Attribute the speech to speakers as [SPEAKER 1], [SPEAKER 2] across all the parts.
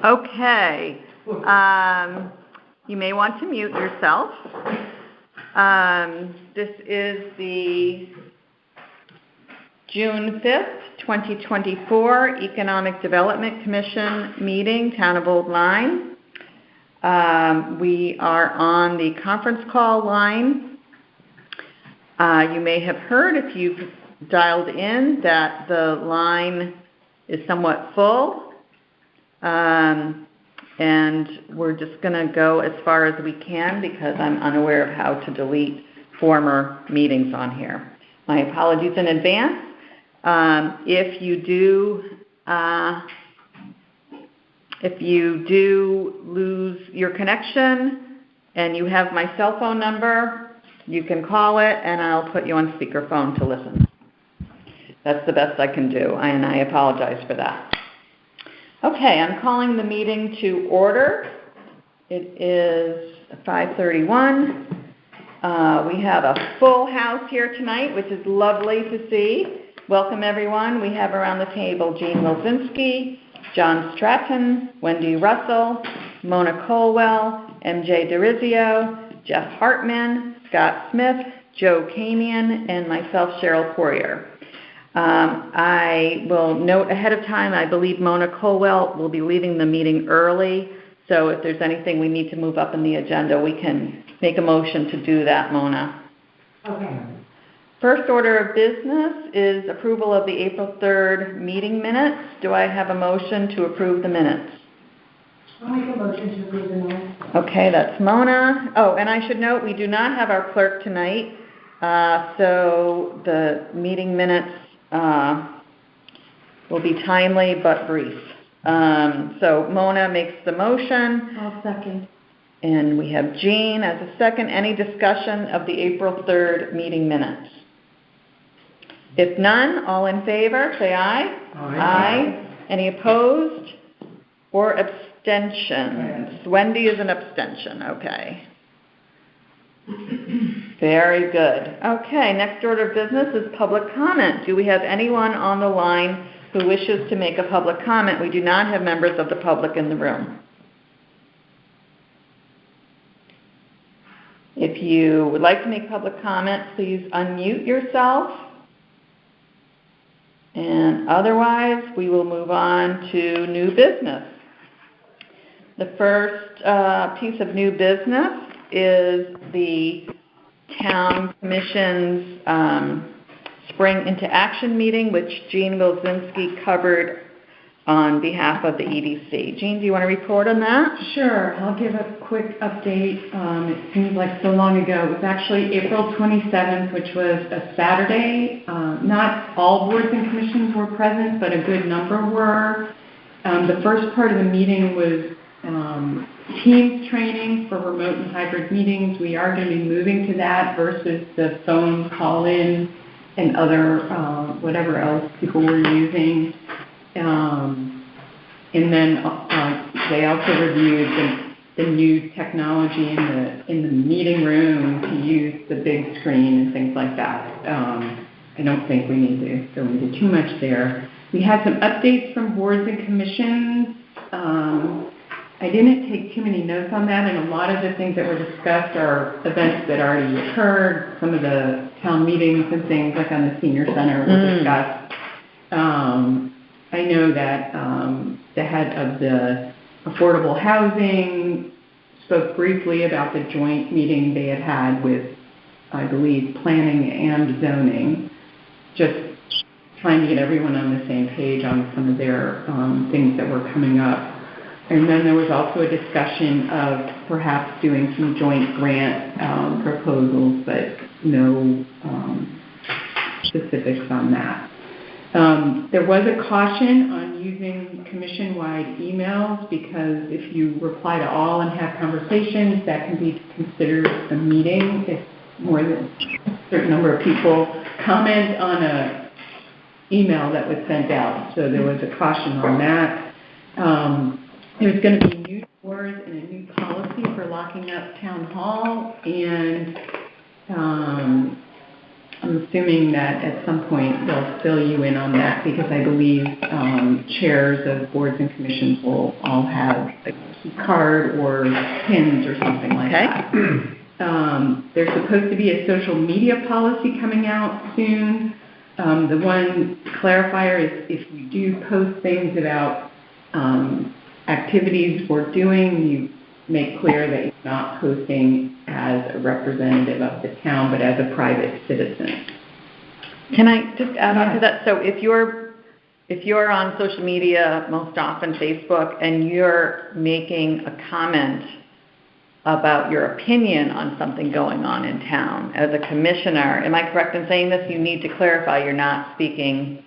[SPEAKER 1] Okay. You may want to mute yourself. This is the June 5th, 2024 Economic Development Commission meeting, Town of Old Lyme. We are on the conference call line. You may have heard, if you've dialed in, that the line is somewhat full. And we're just going to go as far as we can because I'm unaware of how to delete former meetings on here. My apologies in advance. If you do lose your connection and you have my cell phone number, you can call it and I'll put you on speakerphone to listen. That's the best I can do, and I apologize for that. Okay, I'm calling the meeting to order. It is 5:31. We have a full house here tonight, which is lovely to see. Welcome, everyone. We have around the table Jean Wilczynski, John Stratton, Wendy Russell, Mona Colwell, MJ DeRizio, Jeff Hartman, Scott Smith, Joe Kamian, and myself, Cheryl Poirier. I will note ahead of time, I believe Mona Colwell will be leaving the meeting early, so if there's anything we need to move up in the agenda, we can make a motion to do that, Mona. Okay. First order of business is approval of the April 3rd meeting minutes. Do I have a motion to approve the minutes?
[SPEAKER 2] I'll make a motion to approve the minutes.
[SPEAKER 1] Okay, that's Mona. Oh, and I should note we do not have our clerk tonight, so the meeting minutes will be timely but brief. So Mona makes the motion.
[SPEAKER 2] I'll second.
[SPEAKER 1] And we have Jean as a second. Any discussion of the April 3rd meeting minutes? If none, all in favor, say aye.
[SPEAKER 2] Aye.
[SPEAKER 1] Aye. Any opposed or abstentions? Wendy is an abstention. Okay. Very good. Okay, next order of business is public comment. Do we have anyone on the line who wishes to make a public comment? We do not have members of the public in the room. If you would like to make public comment, please unmute yourself. And otherwise, we will move on to new business. The first piece of new business is the Town Commission's Spring into Action meeting, which Jean Wilczynski covered on behalf of the EDC. Jean, do you want to report on that?
[SPEAKER 3] Sure. I'll give a quick update. It seems like so long ago. It was actually April 27th, which was a Saturday. Not all boards and commissions were present, but a good number were. The first part of the meeting was Teams training for remote and hybrid meetings. We are going to be moving to that versus the phone call-in and other whatever else people were using. And then they also reviewed the new technology in the meeting room to use the big screen and things like that. I don't think we need to go into too much there. We had some updates from boards and commissions. I didn't take too many notes on that, and a lot of the things that were discussed are events that already occurred. Some of the town meetings and things like on the senior center were discussed. I know that the head of the affordable housing spoke briefly about the joint meeting they had with, I believe, planning and zoning, just trying to get everyone on the same page on some of their things that were coming up. And then there was also a discussion of perhaps doing some joint grant proposals, but no specifics on that. There was a caution on using commission-wide emails because if you reply to all and have conversations, that can be considered a meeting if more than a certain number of people comment on an email that was sent out. So there was a caution on that. There's going to be new doors and a new policy for locking up town hall, and I'm assuming that at some point they'll fill you in on that because I believe chairs of boards and commissions will all have a key card or pins or something like that. There's supposed to be a social media policy coming out soon. The one clarifier is if you do post things about activities we're doing, you make clear that you're not posting as a representative of the town, but as a private citizen.
[SPEAKER 1] Can I just add on to that? So if you're on social media, most often Facebook, and you're making a comment about your opinion on something going on in town, as a commissioner, am I correct in saying this? You need to clarify you're not speaking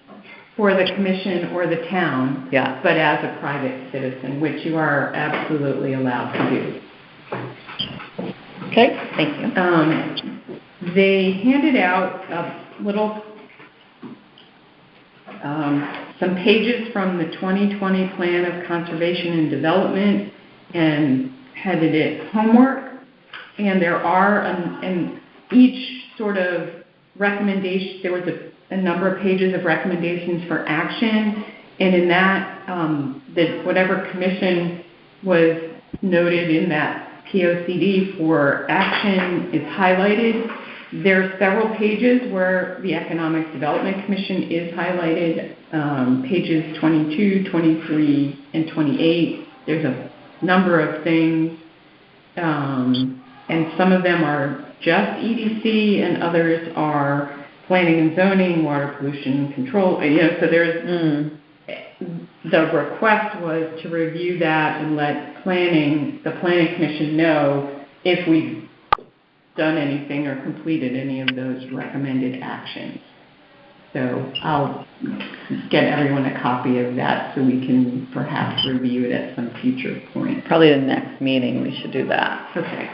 [SPEAKER 3] for the commission or the town, but as a private citizen, which you are absolutely allowed to do.
[SPEAKER 1] Okay, thank you.
[SPEAKER 3] They handed out a little, some pages from the 2020 Plan of Conservation and Development and headed it homework. And there are, in each sort of recommendation, there was a number of pages of recommendations for action, and in that, whatever commission was noted in that POCD for action is highlighted. There are several pages where the Economic Development Commission is highlighted, pages 22, 23, and 28. There's a number of things, and some of them are just EDC, and others are planning and zoning, water pollution control, so there's, the request was to review that and let the planning commission know if we've done anything or completed any of those recommended actions. So I'll get everyone a copy of that so we can perhaps review it at some future point.
[SPEAKER 1] Probably the next meeting we should do that.
[SPEAKER 3] Okay.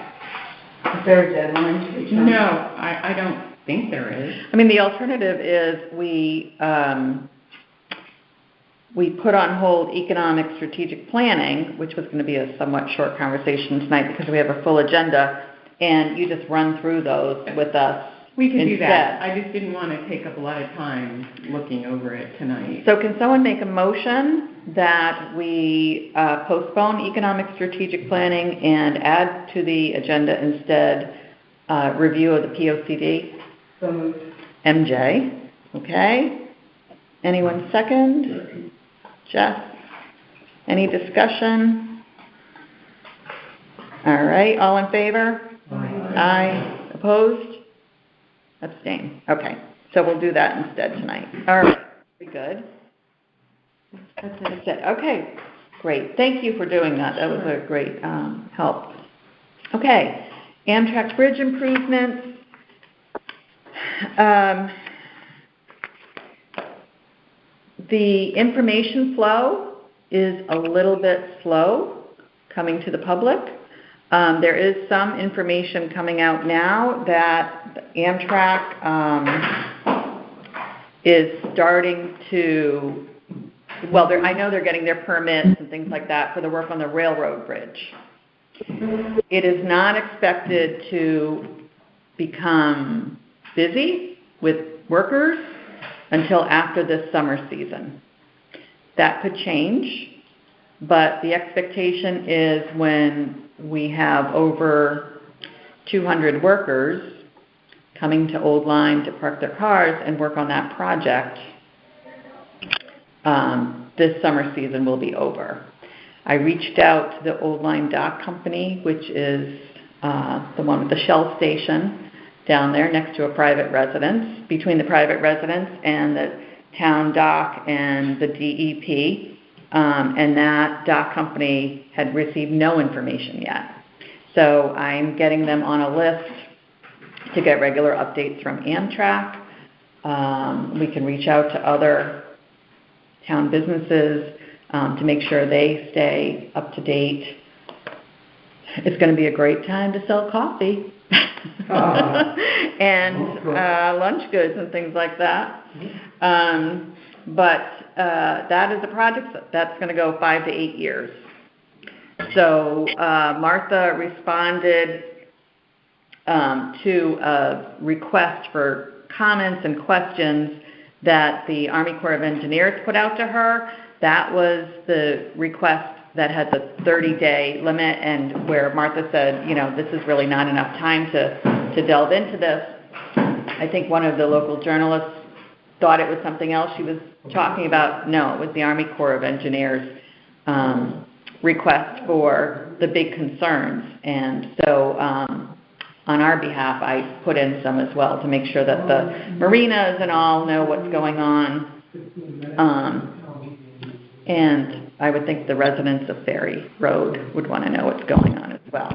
[SPEAKER 2] Is there a deadline to be done?
[SPEAKER 3] No, I don't think there is.
[SPEAKER 1] I mean, the alternative is we put on hold economic strategic planning, which was going to be a somewhat short conversation tonight because we have a full agenda, and you just run through those with us.
[SPEAKER 3] We can
[SPEAKER 1] instead.
[SPEAKER 3] do that. I just didn't want to take up a lot of time looking over it tonight.
[SPEAKER 1] So can someone make a motion that we postpone economic strategic planning and add to the agenda instead review of the POCD?
[SPEAKER 2] So moved.
[SPEAKER 1] MJ, okay. Anyone second? Jeff? Any discussion? All right, all in favor? Aye. Opposed? Abstain. Okay, so we'll do that instead tonight. All right, very good. That's it. Okay, great. Thank you for doing that. That was a great help. Okay, Amtrak bridge improvements. The information flow is a little bit slow coming to the public. There is some information coming out now that Amtrak is starting to, well, I know they're getting their permits and things like that for the work on the railroad bridge. It is not expected to become busy with workers until after this summer season. That could change, but the expectation is when we have over 200 workers coming to Old Line to park their cars and work on that project, this summer season will be over. I reached out to the Old Line Dock Company, which is the one with the Shell station down there next to a private residence, between the private residence and the town dock and the DEP. And that dock company had received no information yet. So I'm getting them on a list to get regular updates from Amtrak. We can reach out to other town businesses to make sure they stay up to date. It's going to be a great time to sell coffee and lunch goods and things like that. But that is a project that's going to go 5 to 8 years. So Martha responded to a request for comments and questions that the Army Corps of Engineers put out to her. That was the request that had the 30-day limit, and where Martha said, this is really not enough time to delve into this. I think one of the local journalists thought it was something else she was talking about. No, it was the Army Corps of Engineers request for the big concerns. And so on our behalf, I put in some as well to make sure that the marinas and all know what's going on. And I would think the residents of Ferry Road would want to know what's going on as well.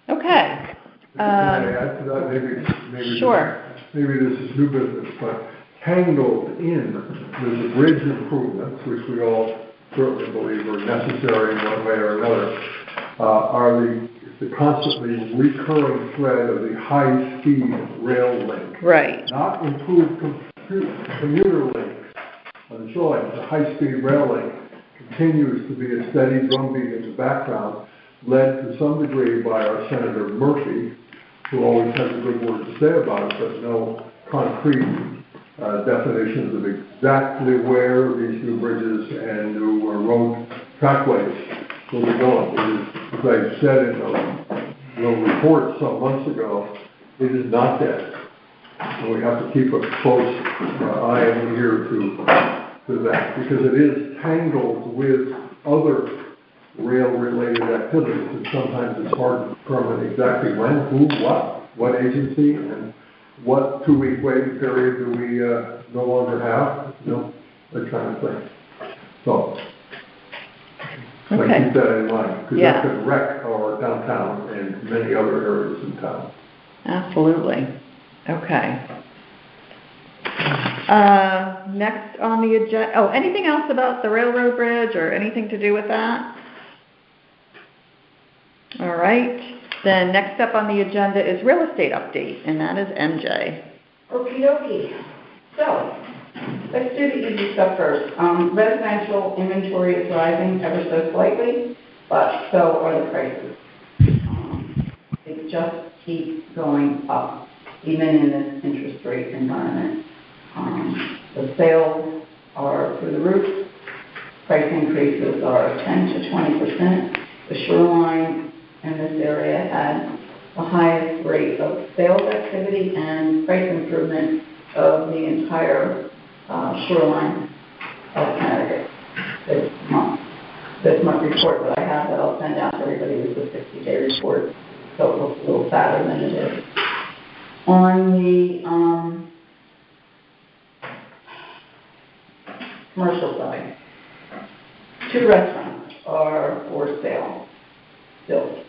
[SPEAKER 1] Okay.
[SPEAKER 4] Can I add to that? Maybe
[SPEAKER 1] Sure.
[SPEAKER 4] Maybe this is new business, but tangled in with the bridge improvements, which we all certainly believe are necessary in one way or another, are the constantly recurring thread of the high-speed rail link.
[SPEAKER 1] Right.
[SPEAKER 4] Not improved commuter links on the shoreline. The high-speed rail link continues to be a steady drumbeat in the background, led to some degree by our Senator Murphy, who always has a good word to say about it, but no concrete definitions of exactly where these new bridges and new road trackways will be going. It is, as I said in a report some months ago, it is not dead. And we have to keep a close eye and ear to that, because it is tangled with other rail-related activities, and sometimes it's hard to determine exactly when, who, what agency, and what two-week waiting period do we no longer have, that kind of thing. So,
[SPEAKER 1] Okay.
[SPEAKER 4] keep that in mind, because
[SPEAKER 1] Yeah.
[SPEAKER 4] that could wreck our downtown and many other areas in town.
[SPEAKER 1] Absolutely. Okay. Next on the agenda, anything else about the railroad bridge or anything to do with that? All right. Then next up on the agenda is real estate update, and that is MJ.
[SPEAKER 2] Okie dokie. So, let's do the easy stuff first. Residential inventory is rising ever so slightly, but so are the prices. They just keep going up, even in this interest rate environment. The sales are through the roof. Price increases are 10 to 20%. The shoreline in this area had the highest rate of sales activity and price improvement of the entire shoreline of Connecticut this month. This month report that I have that I'll send out to everybody is a 60-day report, so it looks a little fatter than it is. On the commercial side, 2 restaurants are for sale still.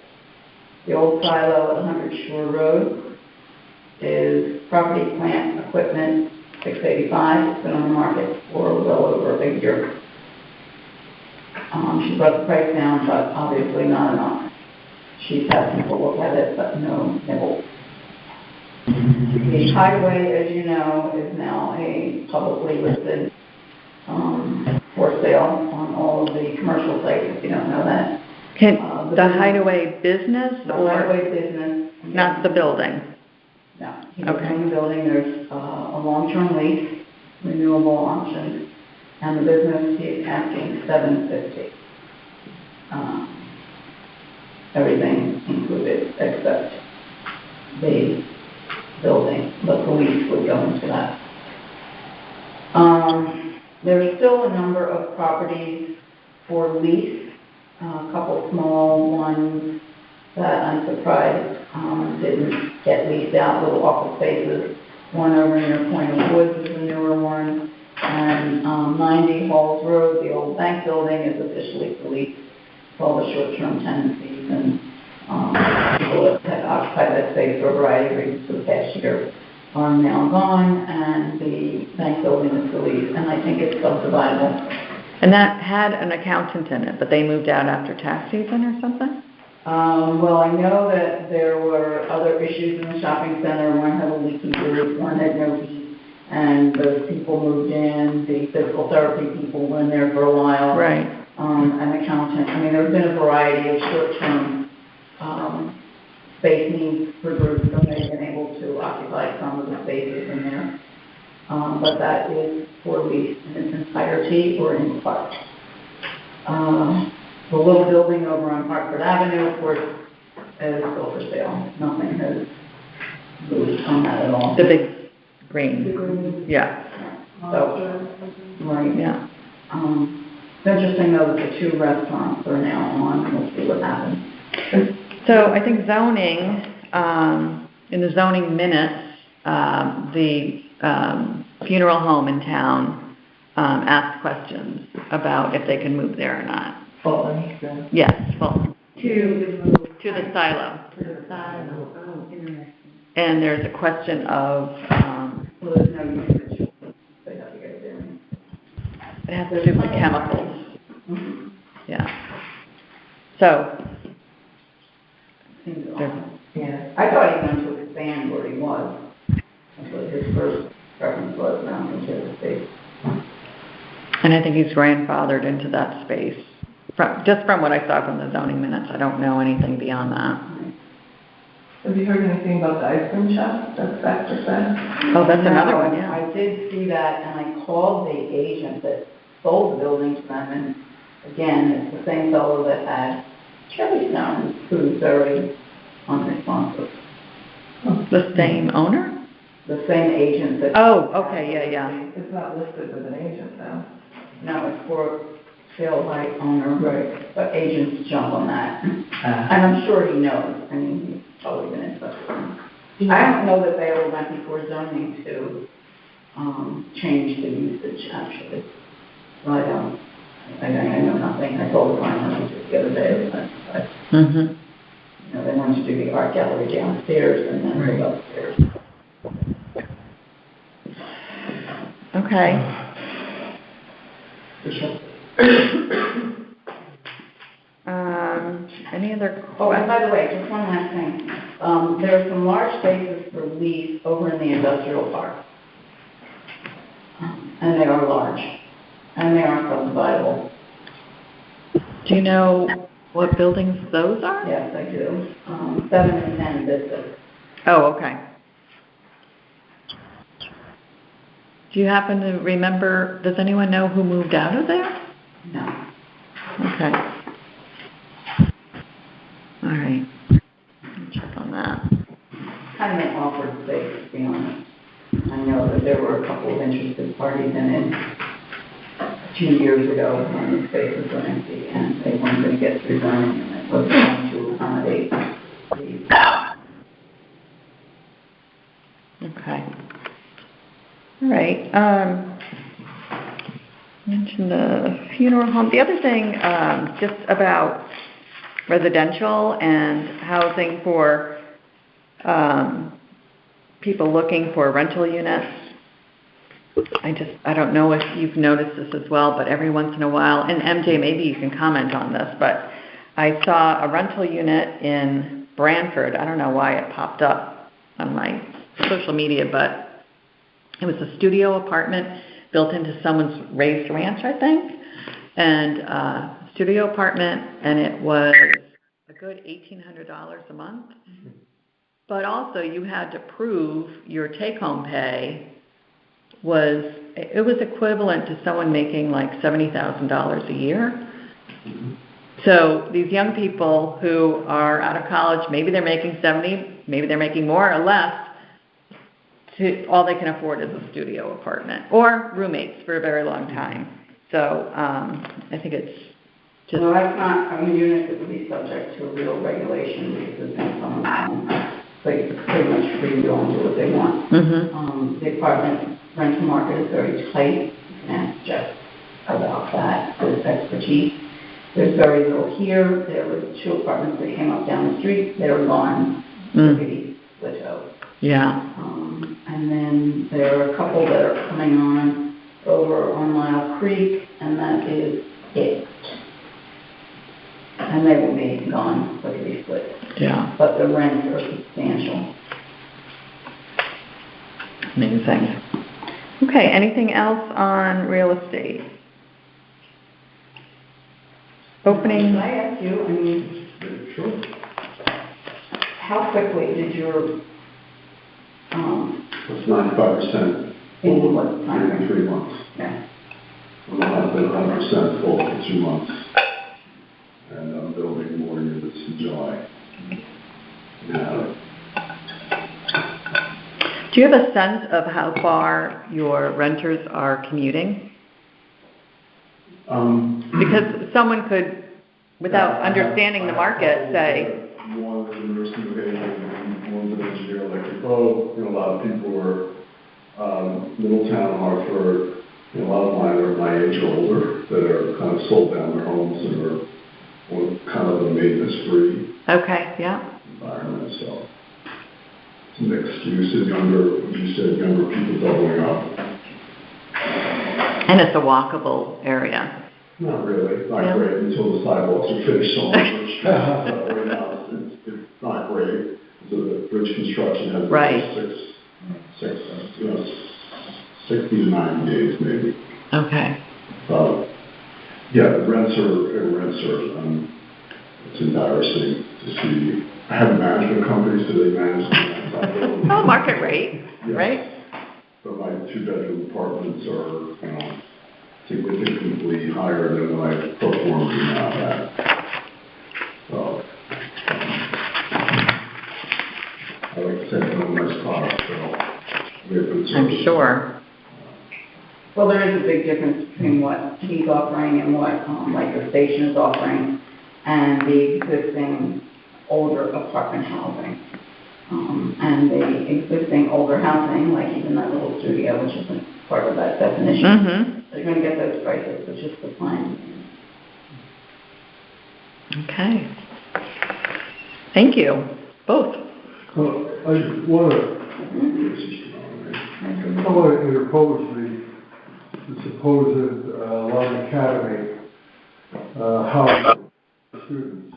[SPEAKER 2] The old silo at 100 Shore Road is property, plant, equipment, $685. It's been on the market for well over a year. She brought the price down, but obviously not enough. She's had people look at it, but no nibble. The Hideaway, as you know, is now a publicly listed for sale on all of the commercial sites, if you don't know that.
[SPEAKER 1] The Hideaway business
[SPEAKER 2] The
[SPEAKER 1] or
[SPEAKER 2] Hideaway business.
[SPEAKER 1] not the building?
[SPEAKER 2] No, he doesn't
[SPEAKER 1] Okay.
[SPEAKER 2] own the building. There's a long-term lease, renewable option, and the business he's asking $750. Everything included except the building. The police would go into that. There's still a number of properties for lease, a couple small ones that I'm surprised didn't get leased out, little office spaces. One over near Point of Woods is a newer one, and 90 Halls Road, the old bank building, is officially for lease. All the short-term tenancies and people that had occupied that space for a variety of reasons for the past year are now gone, and the bank building is for lease, and I think it's subdividable.
[SPEAKER 1] And that had an accountant in it, but they moved out after tax season or something?
[SPEAKER 2] Well, I know that there were other issues in the shopping center. One had a leaky roof, one had no heat, and those people moved in. The physical therapy people were in there for a while.
[SPEAKER 1] Right.
[SPEAKER 2] An accountant. I mean, there's been a variety of short-term space needs for groups, and they've been able to occupy some of the spaces in there. But that is for lease in its entirety or in part. The little building over on Hartford Avenue, of course, is still for sale. Nothing has moved on that at all.
[SPEAKER 1] The big green, yeah,
[SPEAKER 2] So, right.
[SPEAKER 1] yeah.
[SPEAKER 2] It's interesting though that the two restaurants are now on. We'll see what happens.
[SPEAKER 1] So I think zoning, in the zoning minutes, the funeral home in town asked questions about if they can move there or not.
[SPEAKER 2] Fulton.
[SPEAKER 1] Yes, Fulton,
[SPEAKER 2] To
[SPEAKER 1] to the silo.
[SPEAKER 2] the side. Oh, interesting.
[SPEAKER 1] And there's a question of,
[SPEAKER 2] Well, there's no usage. They have to get there.
[SPEAKER 1] it has to do with chemicals,
[SPEAKER 2] Mm-hmm.
[SPEAKER 1] yeah. So,
[SPEAKER 2] Seems
[SPEAKER 1] There's-
[SPEAKER 2] odd. Yeah. I thought he wanted to expand where he was. That's what his first preference was, now into the space.
[SPEAKER 1] and I think he's grandfathered into that space. Just from what I saw from the zoning minutes, I don't know anything beyond that.
[SPEAKER 5] Have you heard anything about the ice cream shop that's back for sale?
[SPEAKER 1] Oh, that's another
[SPEAKER 2] No,
[SPEAKER 1] one, yeah.
[SPEAKER 2] I did see that, and I called the agent that sold the building to them, and again, it's the same fellow that had Cherry Stones, who's very unresponsive.
[SPEAKER 1] The same owner?
[SPEAKER 2] The same agent that.
[SPEAKER 1] Oh, okay, yeah, yeah.
[SPEAKER 5] It's not listed with an agent now.
[SPEAKER 2] No, it's for sale by owner. Right. But agents jump on that. And I'm sure he knows, I mean, he's probably been in touch with him. I don't know that they ever went before zoning to, change the usage, actually. So I don't, I know nothing. I told the farmer the other day, but,
[SPEAKER 1] Mm-hmm.
[SPEAKER 2] you know, they wanted to do the art gallery downstairs and then go upstairs.
[SPEAKER 1] Okay. Any other
[SPEAKER 2] Oh, and
[SPEAKER 1] questions?
[SPEAKER 2] by the way, just one last thing. There are some large spaces for lease over in the industrial park. And they are large. And they are subdividable.
[SPEAKER 1] Do you know what buildings those are?
[SPEAKER 2] Yes, I do. 7 and 10 Vista.
[SPEAKER 1] Oh, okay. Do you happen to remember, does anyone know who moved out of there?
[SPEAKER 2] No.
[SPEAKER 1] Okay. All right. I'll check on that.
[SPEAKER 2] Kind of an awkward space, to be honest. I know that there were a couple of interested parties in it a few years ago when the spaces were empty and they weren't going to get through zoning and it wasn't going to accommodate the.
[SPEAKER 1] Okay. All right. Mentioned the funeral home. The other thing, just about residential and housing for people looking for rental units. I don't know if you've noticed this as well, but every once in a while, and MJ, maybe you can comment on this, but I saw a rental unit in Branford. I don't know why it popped up on my social media, but it was a studio apartment built into someone's raised ranch, I think, and studio apartment, and it was a good $1,800 a month. But also you had to prove your take-home pay was equivalent to someone making like $70,000 a year. So these young people who are out of college, maybe they're making 70, maybe they're making more or less, all they can afford is a studio apartment or roommates for a very long time. So I think it's just...
[SPEAKER 2] Well, that's not a unit that would be subject to a real regulation because it's in someone's home. They pretty much free to go and do what they want.
[SPEAKER 1] Mm-hmm.
[SPEAKER 2] The apartment rental market is very tight. You can ask Jeff about that, his expertise. There's very little here. There were 2 apartments that came up down the street. They were gone. Rickety, split out.
[SPEAKER 1] Yeah.
[SPEAKER 2] And then there are a couple that are coming on over on Lyle Creek, and that is it. And they will be gone, lickety split.
[SPEAKER 1] Yeah.
[SPEAKER 2] But the rents are substantial.
[SPEAKER 1] Amazing. Okay, anything else on real estate? Opening...
[SPEAKER 2] Can I ask you, I mean, how quickly did your,
[SPEAKER 4] It's 95%
[SPEAKER 2] in what time?
[SPEAKER 4] in 3 months.
[SPEAKER 2] Yeah.
[SPEAKER 4] I'm not been 100% full for 2 months. And I'm building more units in July. Yeah.
[SPEAKER 1] Do you have a sense of how far your renters are commuting? Because someone could, without understanding the market, say,
[SPEAKER 4] One is a nurse in New Haven, one's an engineer electrical. A lot of people are, Middletown, Hartford, a lot of mine are my age or older that are kind of sold down their homes and are on kind of a maintenance-free
[SPEAKER 1] okay, yeah.
[SPEAKER 4] environment, so. It's mixed use and you said younger people doubling up.
[SPEAKER 1] And it's a walkable area.
[SPEAKER 4] Not really,
[SPEAKER 1] Yeah.
[SPEAKER 4] not great until the sidewalks are finished on the bridge. So right now, it's not great. The bridge construction has
[SPEAKER 1] Right.
[SPEAKER 4] 60 to 90 days maybe.
[SPEAKER 1] Okay.
[SPEAKER 4] Yeah, the rents are, it's embarrassing to see. I have management companies, so they manage the rents.
[SPEAKER 1] Oh, market rate,
[SPEAKER 4] Yes.
[SPEAKER 1] right?
[SPEAKER 4] But my 2-bedroom apartments are, significantly higher than what I performed now at. So, I like to say no nice product, so we have good service.
[SPEAKER 1] I'm sure.
[SPEAKER 2] Well, there is a big difference between what he's offering and what, like the station is offering and the existing older apartment housing. And the existing older housing, like even that little studio, which isn't part of that definition,
[SPEAKER 1] Mm-hmm.
[SPEAKER 2] they're gonna get those prices, which is the plan.
[SPEAKER 1] Okay. Thank you, both.
[SPEAKER 4] I want to interpose the supposed Lund Academy house students.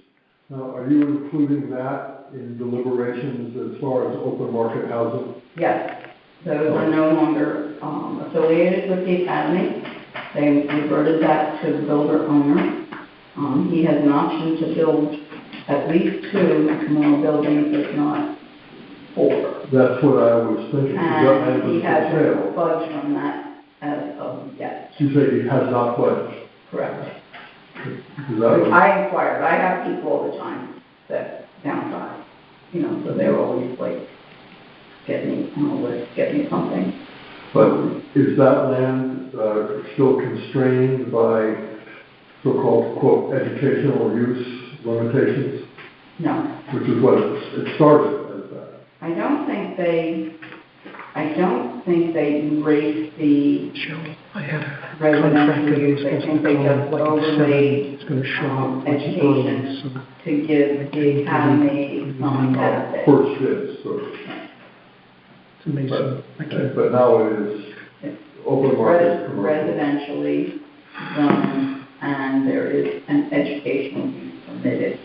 [SPEAKER 4] Now, are you including that in deliberations as far as open market housing?
[SPEAKER 2] Yes, those are no longer affiliated with the academy. They reverted that to the builder owner. He has an option to build at least 2 more buildings, if not 4.
[SPEAKER 4] That's what I was thinking.
[SPEAKER 2] And he
[SPEAKER 4] That
[SPEAKER 2] has
[SPEAKER 4] was for sale.
[SPEAKER 2] budged from that as of yet.
[SPEAKER 4] You say he has not pledged.
[SPEAKER 2] Correct.
[SPEAKER 4] Is that what-
[SPEAKER 2] I inquired, I have people all the time that downsize, so they're always like, get me on a list, get me something.
[SPEAKER 4] But is that land still constrained by so-called, quote, educational use limitations?
[SPEAKER 2] No,
[SPEAKER 4] Which is what it started as that.
[SPEAKER 2] I don't think they erased the
[SPEAKER 6] I had a
[SPEAKER 2] residential use. I think they just overlaid
[SPEAKER 6] It's gonna show up
[SPEAKER 2] education
[SPEAKER 6] so
[SPEAKER 2] to give the academy some benefit.
[SPEAKER 4] First is, sort of.
[SPEAKER 6] it's amazing. I can't.
[SPEAKER 4] But now it is open market commercial.
[SPEAKER 2] Residentially zoned, and there is an educational use permitted.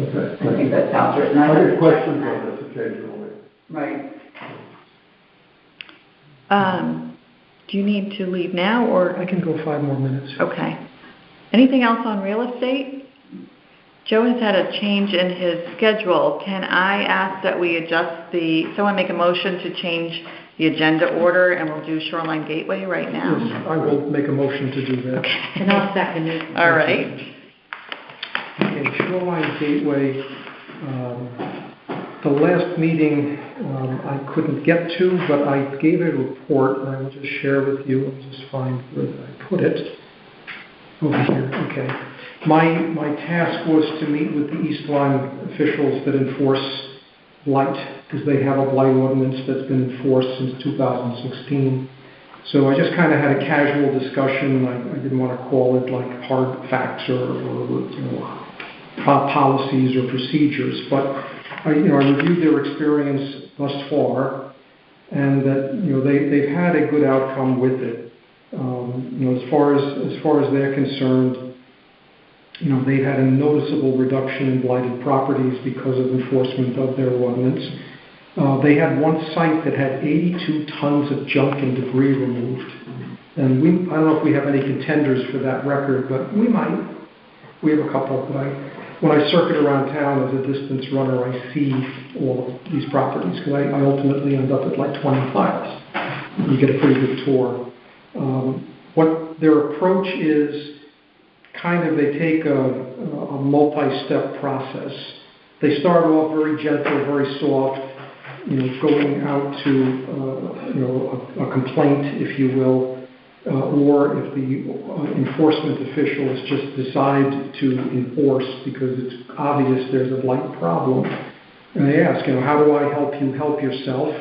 [SPEAKER 4] Okay.
[SPEAKER 2] I think that's how it's written.
[SPEAKER 4] I
[SPEAKER 2] have to
[SPEAKER 4] get
[SPEAKER 2] check
[SPEAKER 4] questions
[SPEAKER 2] that.
[SPEAKER 4] on this occasionally.
[SPEAKER 2] Right.
[SPEAKER 1] Do you need to leave now, or?
[SPEAKER 6] I can go 5 more minutes.
[SPEAKER 1] Okay. Anything else on real estate? Joe has had a change in his schedule. Can I ask that we adjust someone make a motion to change the agenda order, and we'll do Shoreline Gateway right now?
[SPEAKER 6] Yes, I will make a motion to do that.
[SPEAKER 1] Okay.
[SPEAKER 3] And I'll second it.
[SPEAKER 1] All right.
[SPEAKER 6] Okay, Shoreline Gateway, the last meeting I couldn't get to, but I gave a report, and I will just share with you. I'll just find where I put it. Over here, okay. My task was to meet with the East Lyme officials that enforce blight, because they have a blight ordinance that's been enforced since 2016. So I just kind of had a casual discussion. I didn't want to call it like hard facts or policies or procedures, but I reviewed their experience thus far, and that they've had a good outcome with it. As far as they're concerned, they've had a noticeable reduction in blighted properties because of enforcement of their ordinance. They had one site that had 82 tons of junk and debris removed, and I don't know if we have any contenders for that record, but we might. We have a couple, but when I circuit around town as a distance runner, I see all of these properties, because I ultimately end up at like 20 miles. You get a pretty good tour. What their approach is, kind of, they take a multi-step process. They start off very gentle, very soft, going out to, a complaint, if you will, or if the enforcement officials just decide to enforce because it's obvious there's a blight problem. And they ask, how do I help you help yourself?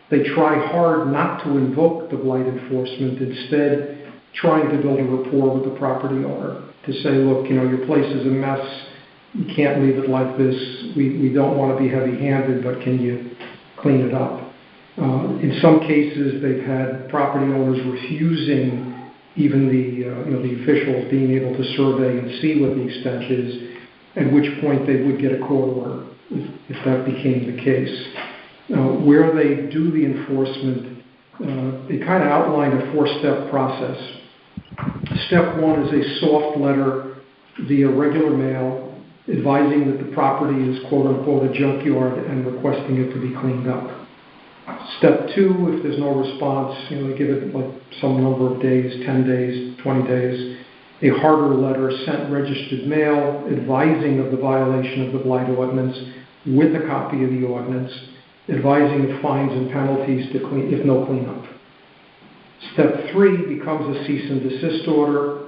[SPEAKER 6] They try hard not to invoke the blight enforcement, instead trying to build a rapport with the property owner to say, look, your place is a mess. You can't leave it like this. We don't want to be heavy-handed, but can you clean it up? In some cases, they've had property owners refusing even the officials being able to survey and see what the extent is, at which point they would get a court order if that became the case. Where they do the enforcement, they kind of outline a 4-step process. Step 1 is a soft letter via regular mail advising that the property is quote-unquote a junkyard and requesting it to be cleaned up. Step 2, if there's no response, they give it like some number of days, 10 days, 20 days, a harder letter sent registered mail advising of the violation of the blight ordinance with a copy of the ordinance, advising of fines and penalties if no cleanup. Step 3 becomes a cease and desist order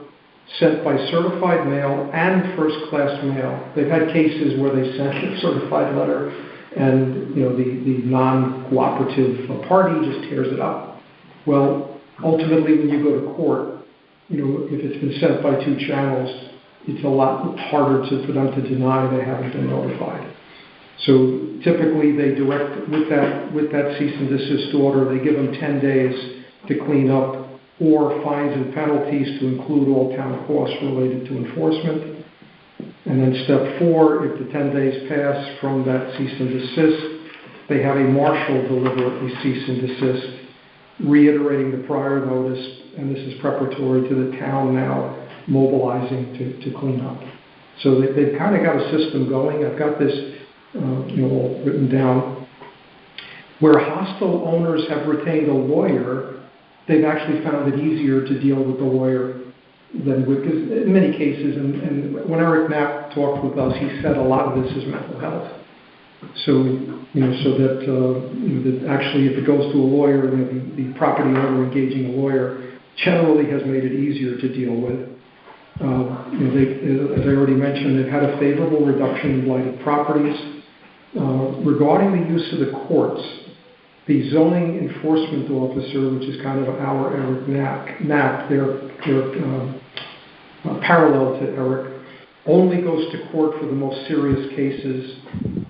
[SPEAKER 6] sent by certified mail and first-class mail. They've had cases where they sent a certified letter and the non-cooperative party just tears it up. Well, ultimately, when you go to court, if it's been sent by 2 channels, it's a lot harder for them to deny they haven't been notified. So typically, they direct with that cease and desist order, they give them 10 days to clean up, or fines and penalties to include all town costs related to enforcement. And then step 4, if the 10 days pass from that cease and desist, they have a marshal deliver a cease and desist, reiterating the prior notice, and this is preparatory to the town now mobilizing to clean up. So they've kind of got a system going. I've got this all written down. Where hostile owners have retained a lawyer, they've actually found it easier to deal with the lawyer than with, because in many cases, and when Eric Knapp talked with us, he said a lot of this is mental health. So, that actually if it goes to a lawyer, the property owner engaging a lawyer generally has made it easier to deal with. As I already mentioned, they've had a favorable reduction in blighted properties. Regarding the use of the courts, the zoning enforcement officer, which is kind of our Eric Knapp, they're parallel to Eric, only goes to court for the most serious cases,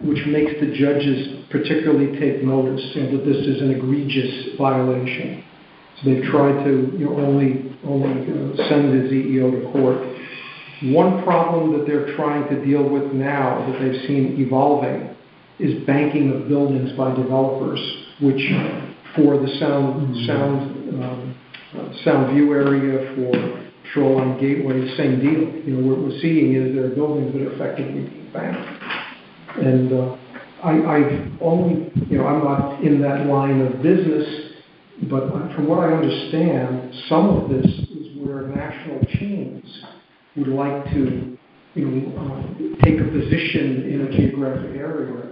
[SPEAKER 6] which makes the judges particularly take notice that this is an egregious violation. So they've tried to only send the CEO to court. One problem that they're trying to deal with now that they've seen evolving is banking of buildings by developers, which for the sound view area, for Shoreline Gateway, the same deal. What we're seeing is there are buildings that are effectively being banked. And I've only, I'm not in that line of business, but from what I understand, some of this is where national chains would like to, take a position in a geographic area.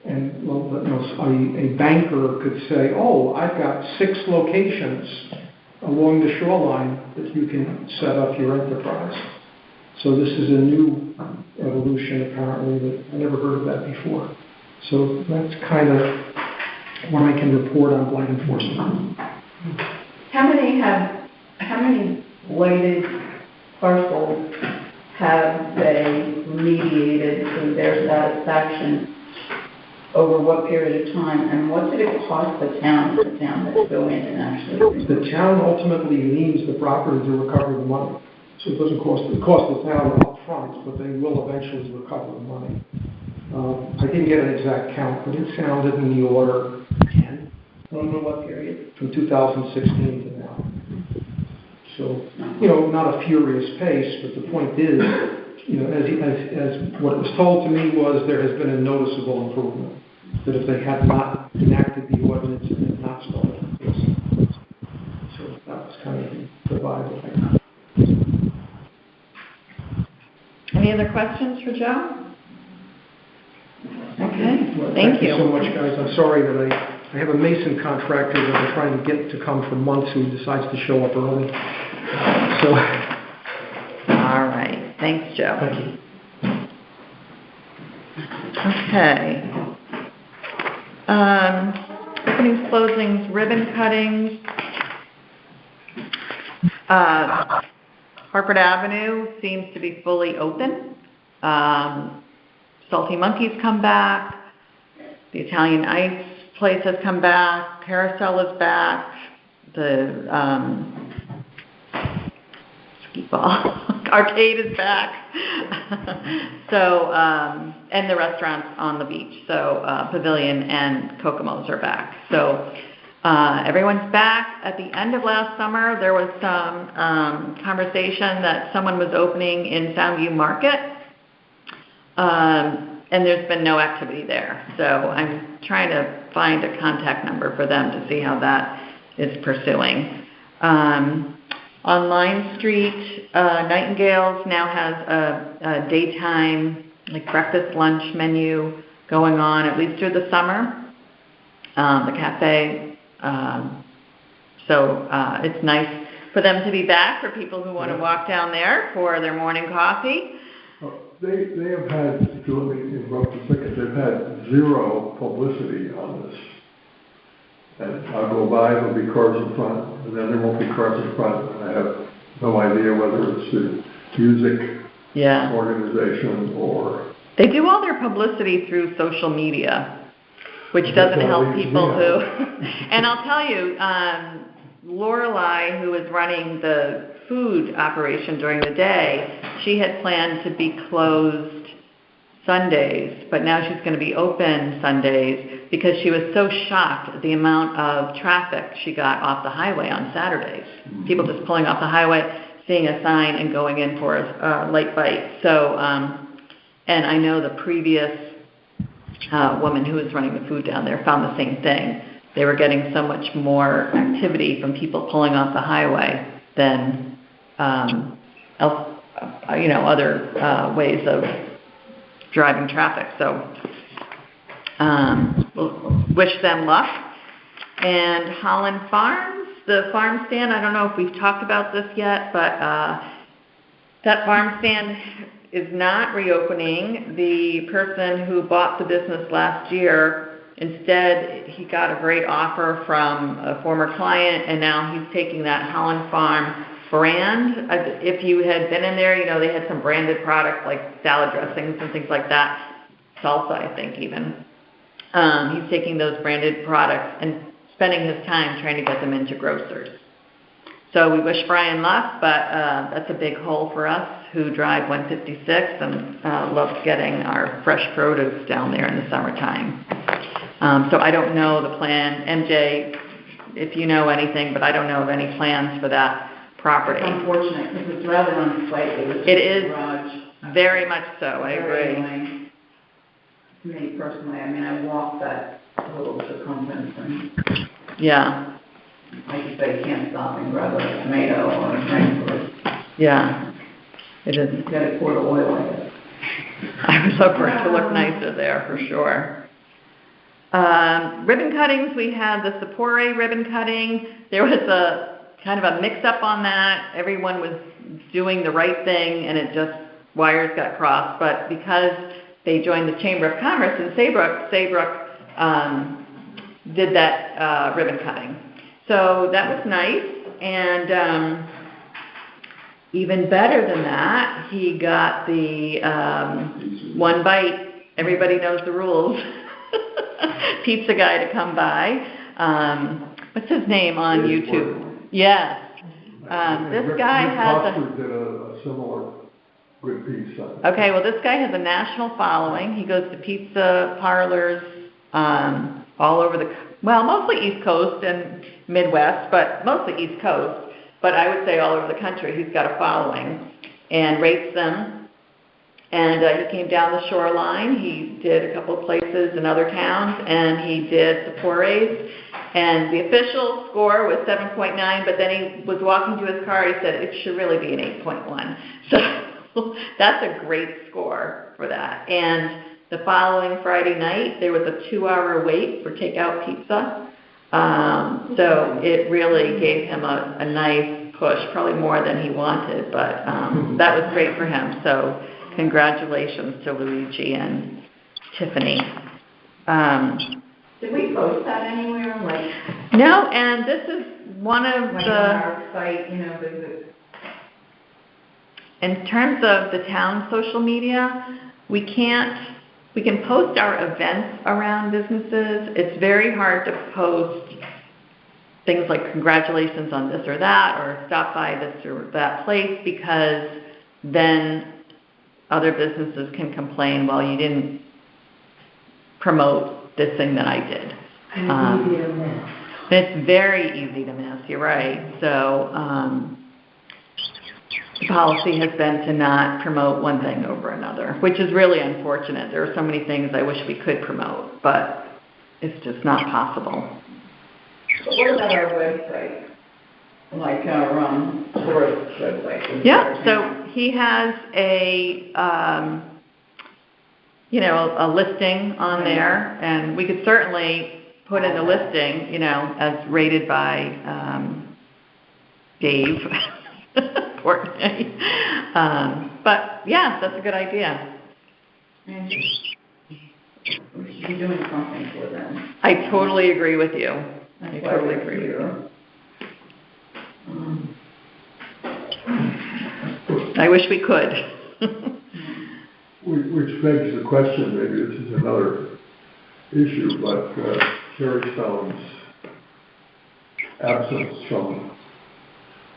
[SPEAKER 6] And a banker could say, oh, I've got 6 locations along the shoreline that you can set up your enterprise. So this is a new evolution, apparently, that I never heard of that before. So that's kind of what I can report on blight enforcement.
[SPEAKER 2] How many blighted parcels have they remediated to their satisfaction over what period of time, and what did it cost the town to go in and actually?
[SPEAKER 6] The town ultimately liens the property to recover the money. So it doesn't cost the town up front, but they will eventually recover the money. I didn't get an exact count, but it sounded in the order 10.
[SPEAKER 2] Over what period?
[SPEAKER 6] From 2016 to now. So, not a furious pace, but the point is, as what was told to me was there has been a noticeable improvement, that if they had not enacted the ordinance and had not started this. So that was kind of the vibe of it.
[SPEAKER 1] Any other questions for Joe? Okay,
[SPEAKER 6] Well,
[SPEAKER 1] thank you.
[SPEAKER 6] so much, guys. I'm sorry that I have a mason contractor that I'm trying to get to come for months who decides to show up early. So,
[SPEAKER 1] All right, thanks, Joe.
[SPEAKER 6] thank you.
[SPEAKER 1] Okay. Openings, closings, ribbon cuttings. Harvard Avenue seems to be fully open. Salty Monkeys come back. The Italian Ice place has come back. Carousel is back. The skee ball arcade is back. So, and the restaurants on the beach. So, Pavilion and Kokomo's are back. So, everyone's back. At the end of last summer, there was some conversation that someone was opening in Soundview Market, and there's been no activity there. So I'm trying to find a contact number for them to see how that is pursuing. On Line Street, Nightingale's now has a daytime, like breakfast, lunch menu going on, at least through the summer. The cafe. So it's nice for them to be back, for people who want to walk down there for their morning coffee.
[SPEAKER 4] They have had, to let me interrupt a second, they've had zero publicity on this. And I'll go by, there'll be cars in front, and then there won't be cars in front, and I have no idea whether it's the music organization or...
[SPEAKER 1] They do all their publicity through social media, which doesn't help people who... And I'll tell you, Lorelei, who is running the food operation during the day, she had planned to be closed Sundays, but now she's going to be open Sundays because she was so shocked at the amount of traffic she got off the highway on Saturdays. People just pulling off the highway, seeing a sign and going in for a light bite. So, and I know the previous woman who was running the food down there found the same thing. They were getting so much more activity from people pulling off the highway than other ways of driving traffic. So we'll wish them luck. And Holland Farms, the farm stand, I don't know if we've talked about this yet, but that farm stand is not reopening. The person who bought the business last year, instead, he got a great offer from a former client, and now he's taking that Holland Farm brand. If you had been in there, they had some branded products like salad dressings and things like that, salsa, I think even. He's taking those branded products and spending his time trying to get them into grocers. So we wish Brian luck, but that's a big hole for us who drive 156 and love getting our fresh produce down there in the summertime. So I don't know the plan. MJ, if you know anything, but I don't know of any plans for that property.
[SPEAKER 2] It's unfortunate because it's rather unsightly.
[SPEAKER 1] It is
[SPEAKER 2] garage.
[SPEAKER 1] Very much so, I agree.
[SPEAKER 2] Annoying. Me personally, I walk that little circumference and
[SPEAKER 1] Yeah.
[SPEAKER 2] like you say, you can't stop and grab a tomato or a drink
[SPEAKER 1] Yeah. It is.
[SPEAKER 2] or get a quart of oil, I guess.
[SPEAKER 1] I would love for it to look nicer there, for sure. Ribbon cuttings, we had the Sapore ribbon cutting. There was a kind of a mix-up on that. Everyone was doing the right thing, and it just, wires got crossed. But because they joined the Chamber of Commerce in Saybrook did that ribbon cutting. So that was nice. And even better than that, he got the one bite, everybody knows the rules, pizza guy to come by. What's his name on YouTube? Yes. This guy has
[SPEAKER 4] Rick did a similar good piece on it.
[SPEAKER 1] Okay, well, this guy has a national following. He goes to pizza parlors all over mostly East Coast and Midwest, but mostly East Coast. But I would say all over the country, he's got a following and rates them. And he came down the shoreline. He did a couple of places in other towns, and he did Sapore's. And the official score was 7.9, but then he was walking to his car. He said it should really be an 8.1. So that's a great score for that. And the following Friday night, there was a 2-hour wait for takeout pizza. So it really gave him a nice push, probably more than he wanted, but that was great for him. So congratulations to Luigi and Tiffany.
[SPEAKER 2] Did we post that anywhere,
[SPEAKER 1] No, and this is one of
[SPEAKER 2] on
[SPEAKER 1] the,
[SPEAKER 2] our site, visit?
[SPEAKER 1] in terms of the town social media, we can post our events around businesses. It's very hard to post things like congratulations on this or that, or stop by this or that place, because then other businesses can complain, well, you didn't promote this thing that I did.
[SPEAKER 2] And easy to miss.
[SPEAKER 1] It's very easy to miss, you're right. So the policy has been to not promote one thing over another, which is really unfortunate. There are so many things I wish we could promote, but it's just not possible.
[SPEAKER 2] But what about our website? Like our tourist website?
[SPEAKER 1] Yeah, so he has a listing on there, and we could certainly put in the listing, as rated by Dave Portnoy. But yeah, that's a good idea.
[SPEAKER 2] And we should be doing something for them.
[SPEAKER 1] I totally agree with you. I
[SPEAKER 2] That's why
[SPEAKER 1] totally
[SPEAKER 2] we're
[SPEAKER 1] agree with
[SPEAKER 2] here.
[SPEAKER 1] you. I wish we could.
[SPEAKER 4] Which begs the question, maybe this is another issue, but Cherry Stone's absence from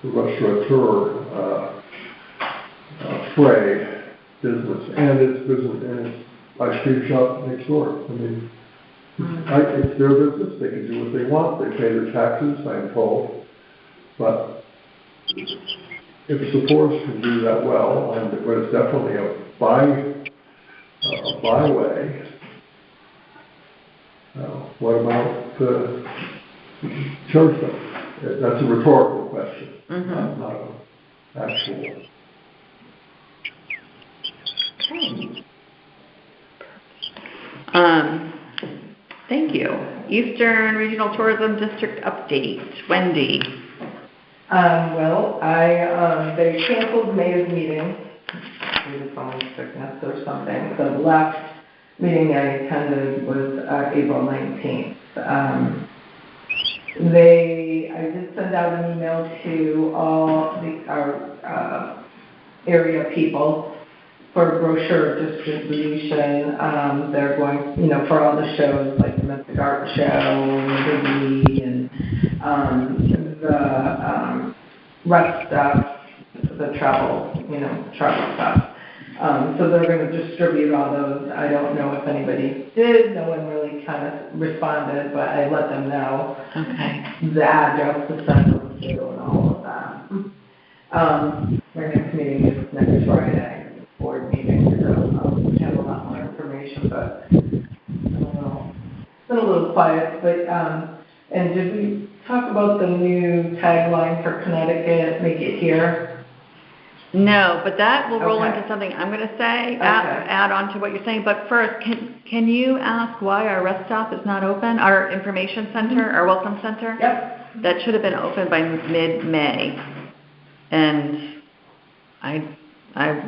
[SPEAKER 4] the restaurateur fray business and its business and its ice cream shop next door. I mean, it's their business. They can do what they want. They pay their taxes, I'm told. But if Sephora can do that well, and it's definitely a byway, what about Cherry Stone? That's a rhetorical question, not an actual.
[SPEAKER 1] Thank you. Eastern Regional Tourism District update. Wendy.
[SPEAKER 5] They canceled May's meeting due to phone sickness or something. So the last meeting I attended was April 19th. I did send out an email to all our area people for brochure distribution. They're going, for all the shows like the Mystic Art Show, and the rest stuff, the travel stuff. So they're going to distribute all those. I don't know if anybody did. No one really kind of responded, but I let them know the address to send them to and all of that. My next meeting is next Friday, board meeting, so I'll have a lot more information, but I don't know. It's been a little quiet, but, and did we talk about the new tagline for Connecticut, Make It Here?
[SPEAKER 1] No, but that will roll
[SPEAKER 5] Okay.
[SPEAKER 1] into something I'm going to say,
[SPEAKER 5] Okay.
[SPEAKER 1] add on to what you're saying. But first, can you ask why our rest stop is not open? Our information center, our welcome center?
[SPEAKER 5] Yep.
[SPEAKER 1] That should have been open by mid-May. And I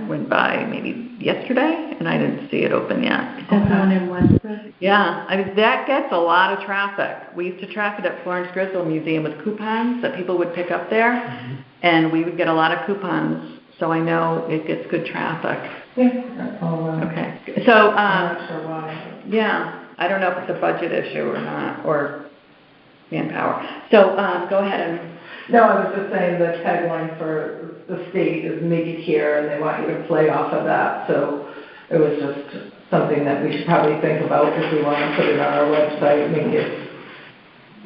[SPEAKER 1] went by maybe yesterday, and I didn't see it open yet.
[SPEAKER 5] That's the one in Westford?
[SPEAKER 1] Yeah, that gets a lot of traffic. We used to track it at Florence Griswold Museum with coupons that people would pick up there, and we would get a lot of coupons. So I know it gets good traffic.
[SPEAKER 5] Yeah, that's all.
[SPEAKER 1] Okay. So,
[SPEAKER 5] I'm not sure why.
[SPEAKER 1] yeah, I don't know if it's a budget issue or not, or manpower. So, go ahead and.
[SPEAKER 5] No, I was just saying the tagline for the state is Make It Here, and they want you to play off of that. So it was just something that we should probably think about if we want to put it on our website, make it,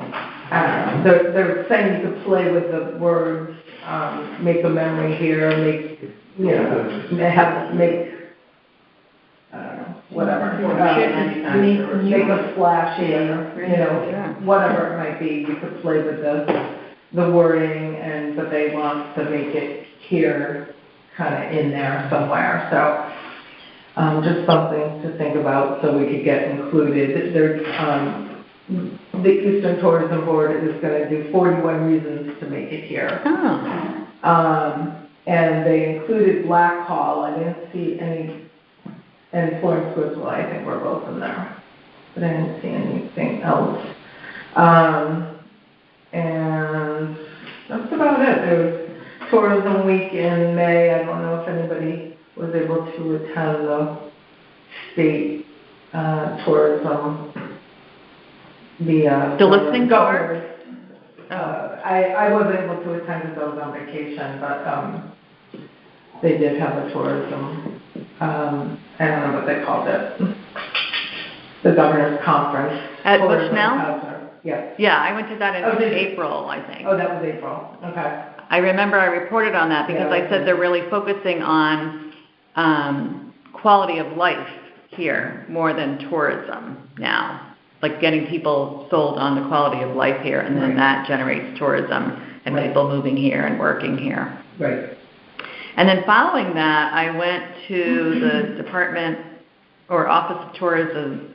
[SPEAKER 5] I don't know, they're saying you could play with the words, make a memory here, make whatever.
[SPEAKER 3] Anytime.
[SPEAKER 5] Make a splashy,
[SPEAKER 1] Yeah.
[SPEAKER 5] whatever it might be, you could play with the wording but they want to make it here, kinda in there somewhere, so. Just something to think about so we could get included. The Eastern Tourism Board is gonna do 41 reasons to make it here.
[SPEAKER 1] Oh,
[SPEAKER 5] And they included Black Hall, I didn't see any, and Florence Griswold, I think we're both in there, but I didn't see anything else. And that's about it. There was Tourism Week in May, I don't know if anybody was able to attend the state tourism,
[SPEAKER 1] The listening tour?
[SPEAKER 5] governors. I wasn't able to attend because I was on vacation, but they did have a tourism, I don't know what they called it, the governor's conference.
[SPEAKER 1] At
[SPEAKER 5] Tourism
[SPEAKER 1] Bushnell?
[SPEAKER 5] Council. Yeah.
[SPEAKER 1] Yeah, I went to that
[SPEAKER 5] Oh,
[SPEAKER 1] in
[SPEAKER 5] did you?
[SPEAKER 1] April, I think.
[SPEAKER 5] Oh, that was April, okay.
[SPEAKER 1] I remember I reported on that because
[SPEAKER 5] Yeah.
[SPEAKER 1] I said they're really focusing on quality of life here more than tourism now. Like getting people sold on the quality of life here, and then
[SPEAKER 5] Right.
[SPEAKER 1] that generates tourism and
[SPEAKER 5] Right.
[SPEAKER 1] people moving here and working here.
[SPEAKER 5] Right.
[SPEAKER 1] And then following that, I went to the Department or Office of Tourism's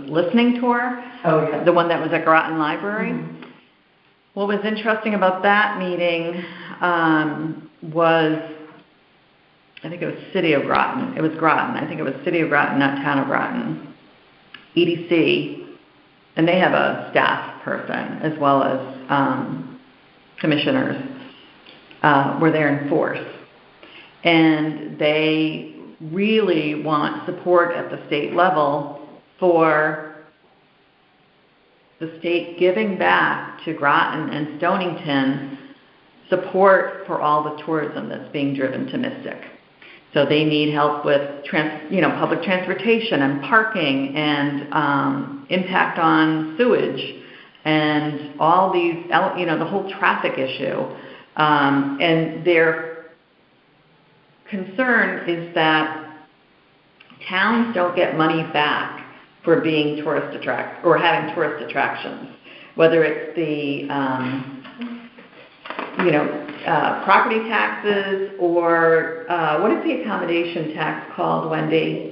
[SPEAKER 1] listening tour,
[SPEAKER 5] Oh, yeah.
[SPEAKER 1] the one that was at Groton Library.
[SPEAKER 5] Mhm.
[SPEAKER 1] What was interesting about that meeting was, I think it was City of Groton. It was Groton. I think it was City of Groton, not Town of Groton. EDC, and they have a staff person as well as commissioners, were there in force. And they really want support at the state level for the state giving back to Groton and Stonington support for all the tourism that's being driven to Mystic. So they need help with public transportation and parking and impact on sewage and all these, the whole traffic issue. And their concern is that towns don't get money back for being having tourist attractions, whether it's the property taxes or what is the accommodation tax called, Wendy?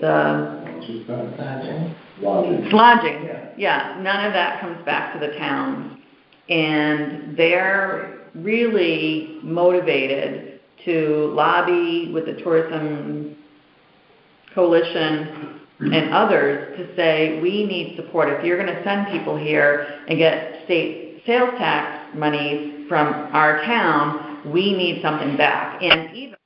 [SPEAKER 1] Lodging. Yeah, none of that comes back to the towns, and they're really motivated to lobby with the Tourism Coalition and others to say, we need support. If you're going to send people here and get state sales tax monies from our town, we need something back. And even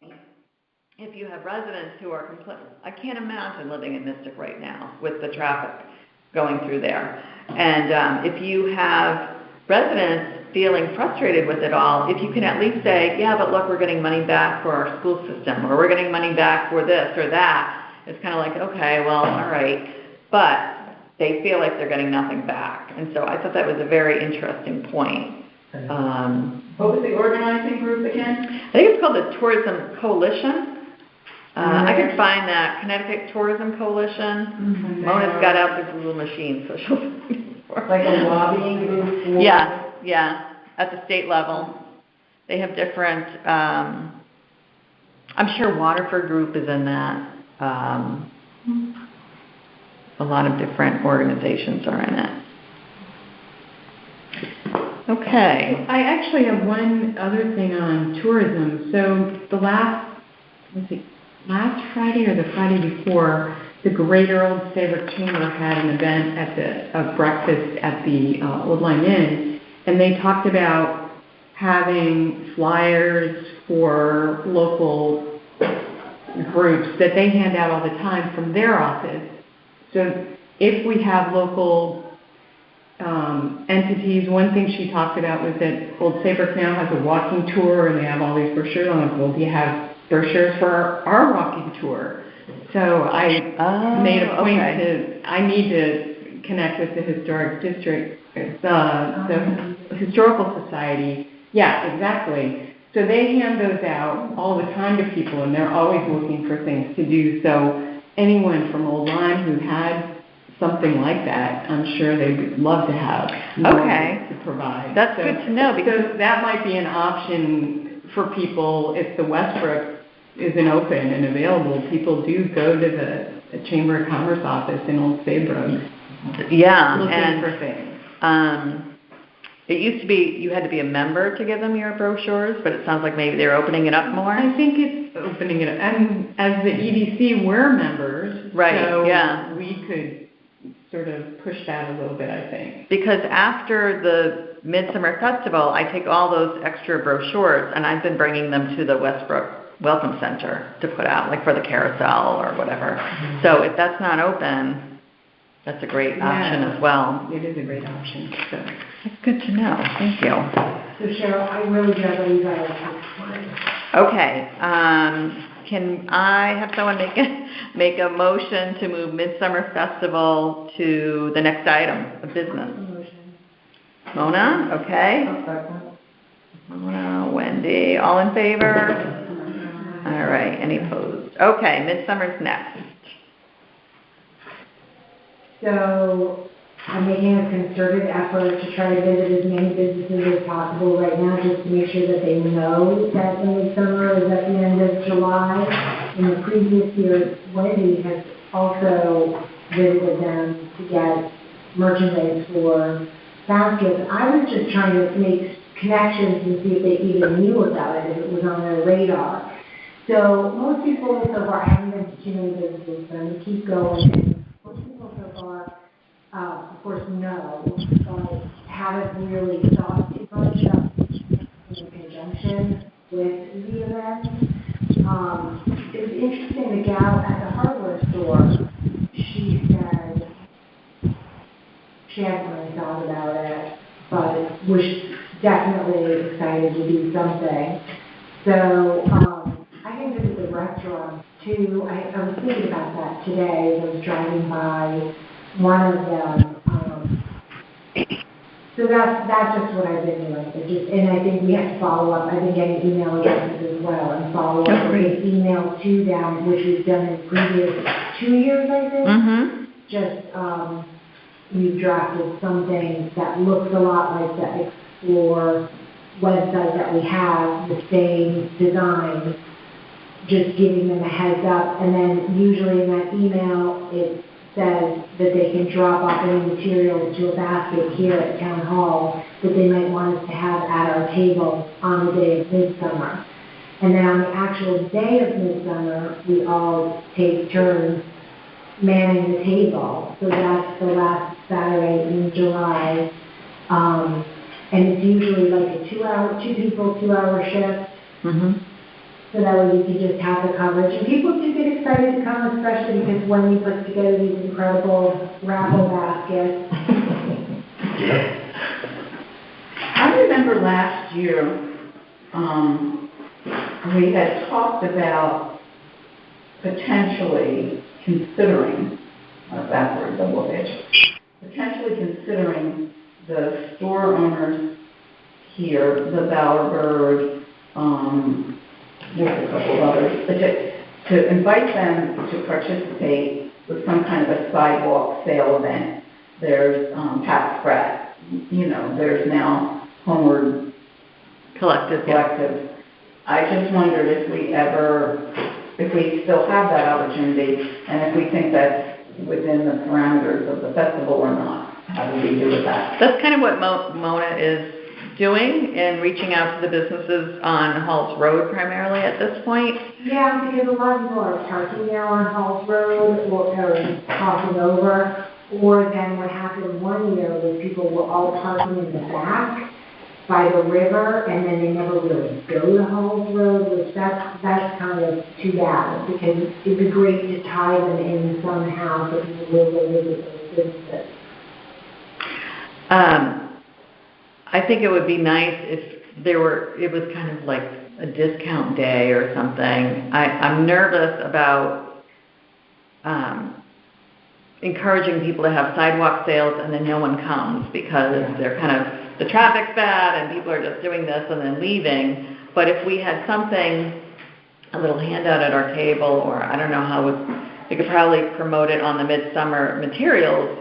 [SPEAKER 1] if you have residents who are I can't imagine living in Mystic right now with the traffic going through there. And if you have residents feeling frustrated with it all, if you can at least say, yeah, but look, we're getting money back for our school system, or we're getting money back for this or that, it's kind of like, okay, well, all right. But they feel like they're getting nothing back. And so I thought that was a very interesting point. What was the organizing group again? I think it's called the Tourism Coalition. I could find that, Connecticut Tourism Coalition. Mona's got out the Google machine, so she'll find it for us.
[SPEAKER 5] Like a lobbying group?
[SPEAKER 1] Yeah, at the state level. They have different, I'm sure Waterford Group is in that. A lot of different organizations are in it. Okay.
[SPEAKER 3] I actually have one other thing on tourism. So the last Friday or the Friday before, the Greater Old Saybrook Chamber had an event at a breakfast at the Old Lyme Inn, and they talked about having flyers for local groups that they hand out all the time from their office. So if we have local entities, one thing she talked about was that Old Saybrook now has a walking tour and they have all these brochures. I'm like, well, do you have brochures for our walking tour? So I made a point I need to connect with the Historic District, the Historical Society. Yeah, exactly. So they hand those out all the time to people, and they're always looking for things to do. So anyone from Old Lyme who had something like that, I'm sure they would love to have
[SPEAKER 1] Okay.
[SPEAKER 3] more to provide.
[SPEAKER 1] That's good to know, because
[SPEAKER 3] So that might be an option for people if the Westbrook isn't open and available. People do go to the Chamber of Commerce office in Old Saybrook
[SPEAKER 1] yeah,
[SPEAKER 3] looking
[SPEAKER 1] and
[SPEAKER 3] for things.
[SPEAKER 1] it used to be you had to be a member to give them your brochures, but it sounds like maybe they're opening it up more.
[SPEAKER 3] I think it's opening it up. And as the EDC, we're members.
[SPEAKER 1] Right,
[SPEAKER 3] so
[SPEAKER 1] yeah.
[SPEAKER 3] we could sort of push that a little bit, I think.
[SPEAKER 1] Because after the Midsummer Festival, I take all those extra brochures, and I've been bringing them to the Westbrook Welcome Center to put out, like for the carousel or whatever. So if that's not open, that's a great option as well.
[SPEAKER 3] It is a great option. So.
[SPEAKER 1] That's good to know. Thank you.
[SPEAKER 7] So Cheryl, I really do believe I will take mine.
[SPEAKER 1] Okay, can I have someone make a motion to move Midsummer Festival to the next item of business? Mona, okay. Mona, Wendy, all in favor? All right, any opposed? Okay, Midsummer's next.
[SPEAKER 7] So I'm making a concerted effort to try to visit as many businesses as possible right now, just to make sure that they know that the Midsummer is at the end of July. In the previous year, Wendy has also visited them to get merchandise for baskets. I was just trying to make connections and see if they even knew about it, if it was on their radar. So most people so far, I haven't been to too many businesses, but I'm going to keep going. And most people so far, of course, know, but haven't really thought too much about in conjunction with the event. It was interesting, the gal at the hardware store, she said she hadn't really thought about it, but was definitely excited to do something. So I think this is a restaurant too. I was thinking about that today. I was driving by one of them. So that's just what I've been doing. And I think we have to follow up. I've been getting email addresses as well and follow up with an email to them, which we've done in previous 2 years, I think.
[SPEAKER 1] Mm-hmm.
[SPEAKER 7] Just we've drafted something that looks a lot like the Explore website that we have, the same design, just giving them a heads up. And then usually in that email, it says that they can drop off any materials to a basket here at Town Hall that they might want us to have at our table on the day of Midsummer. And then on the actual day of Midsummer, we all take turns manning the table. So that's the last Saturday in July. And it's usually like a 2-hour shift.
[SPEAKER 1] Mm-hmm.
[SPEAKER 7] So that way you can just have the coverage. And people do get excited to come, especially because when we put together these incredible raffle baskets.
[SPEAKER 2] I remember last year, we had talked about potentially considering, backwards, double edge, potentially considering the store owners here, the Bowerbird, there's a couple of others, to invite them to participate with some kind of a sidewalk sale event. There's Pat Spratt, there's now Homeward
[SPEAKER 1] Collective.
[SPEAKER 2] Collective. I just wondered if we still have that opportunity, and if we think that's within the parameters of the festival or not. How do we do with that?
[SPEAKER 1] That's kind of what Mona is doing and reaching out to the businesses on Halls Road primarily at this point.
[SPEAKER 7] Yeah, because a lot of people are parking there on Halls Road or crossing over. Or then what happened one year was people were all parking in the back by the river, and then they never really go to Halls Road, which that's kind of too bad, because it'd be great to tie them in somehow so people will go visit those businesses.
[SPEAKER 1] I think it would be nice if it was kind of like a discount day or something. I'm nervous about encouraging people to have sidewalk sales and then no one comes because they're kind of, the traffic's bad and people are just doing this and then leaving. But if we had something, a little handout at our table, or I don't know how we could probably promote it on the midsummer materials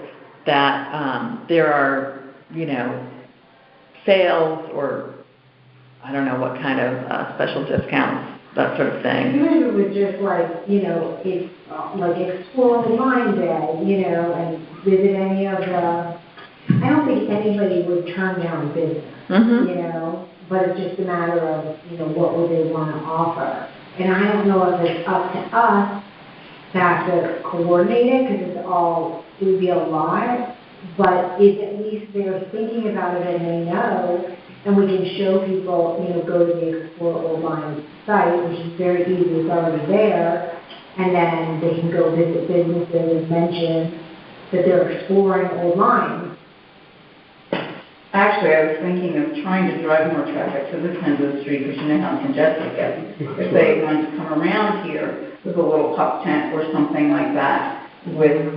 [SPEAKER 1] that, there are, sales or, I don't know what kind of, special discounts, that sort of thing.
[SPEAKER 7] Even if it was just like, it's like explore Lyme Day, and visit any of the, I don't think anybody would turn down business,
[SPEAKER 1] Mm-hmm.
[SPEAKER 7] But it's just a matter of, what would they want to offer. And I don't know if it's up to us to have to coordinate it, because it would be a lot, but if at least they're thinking about it and they know, and we can show people, go to the Explore Old Lyme site, which is very easy, it's already there, and then they can go visit businesses and mention that they're exploring Old Lyme.
[SPEAKER 2] Actually, I was thinking of trying to drive more traffic to the Kansas Street, because you know how congested it gets. If they wanted to come around here with a little pup tent or something like that, with,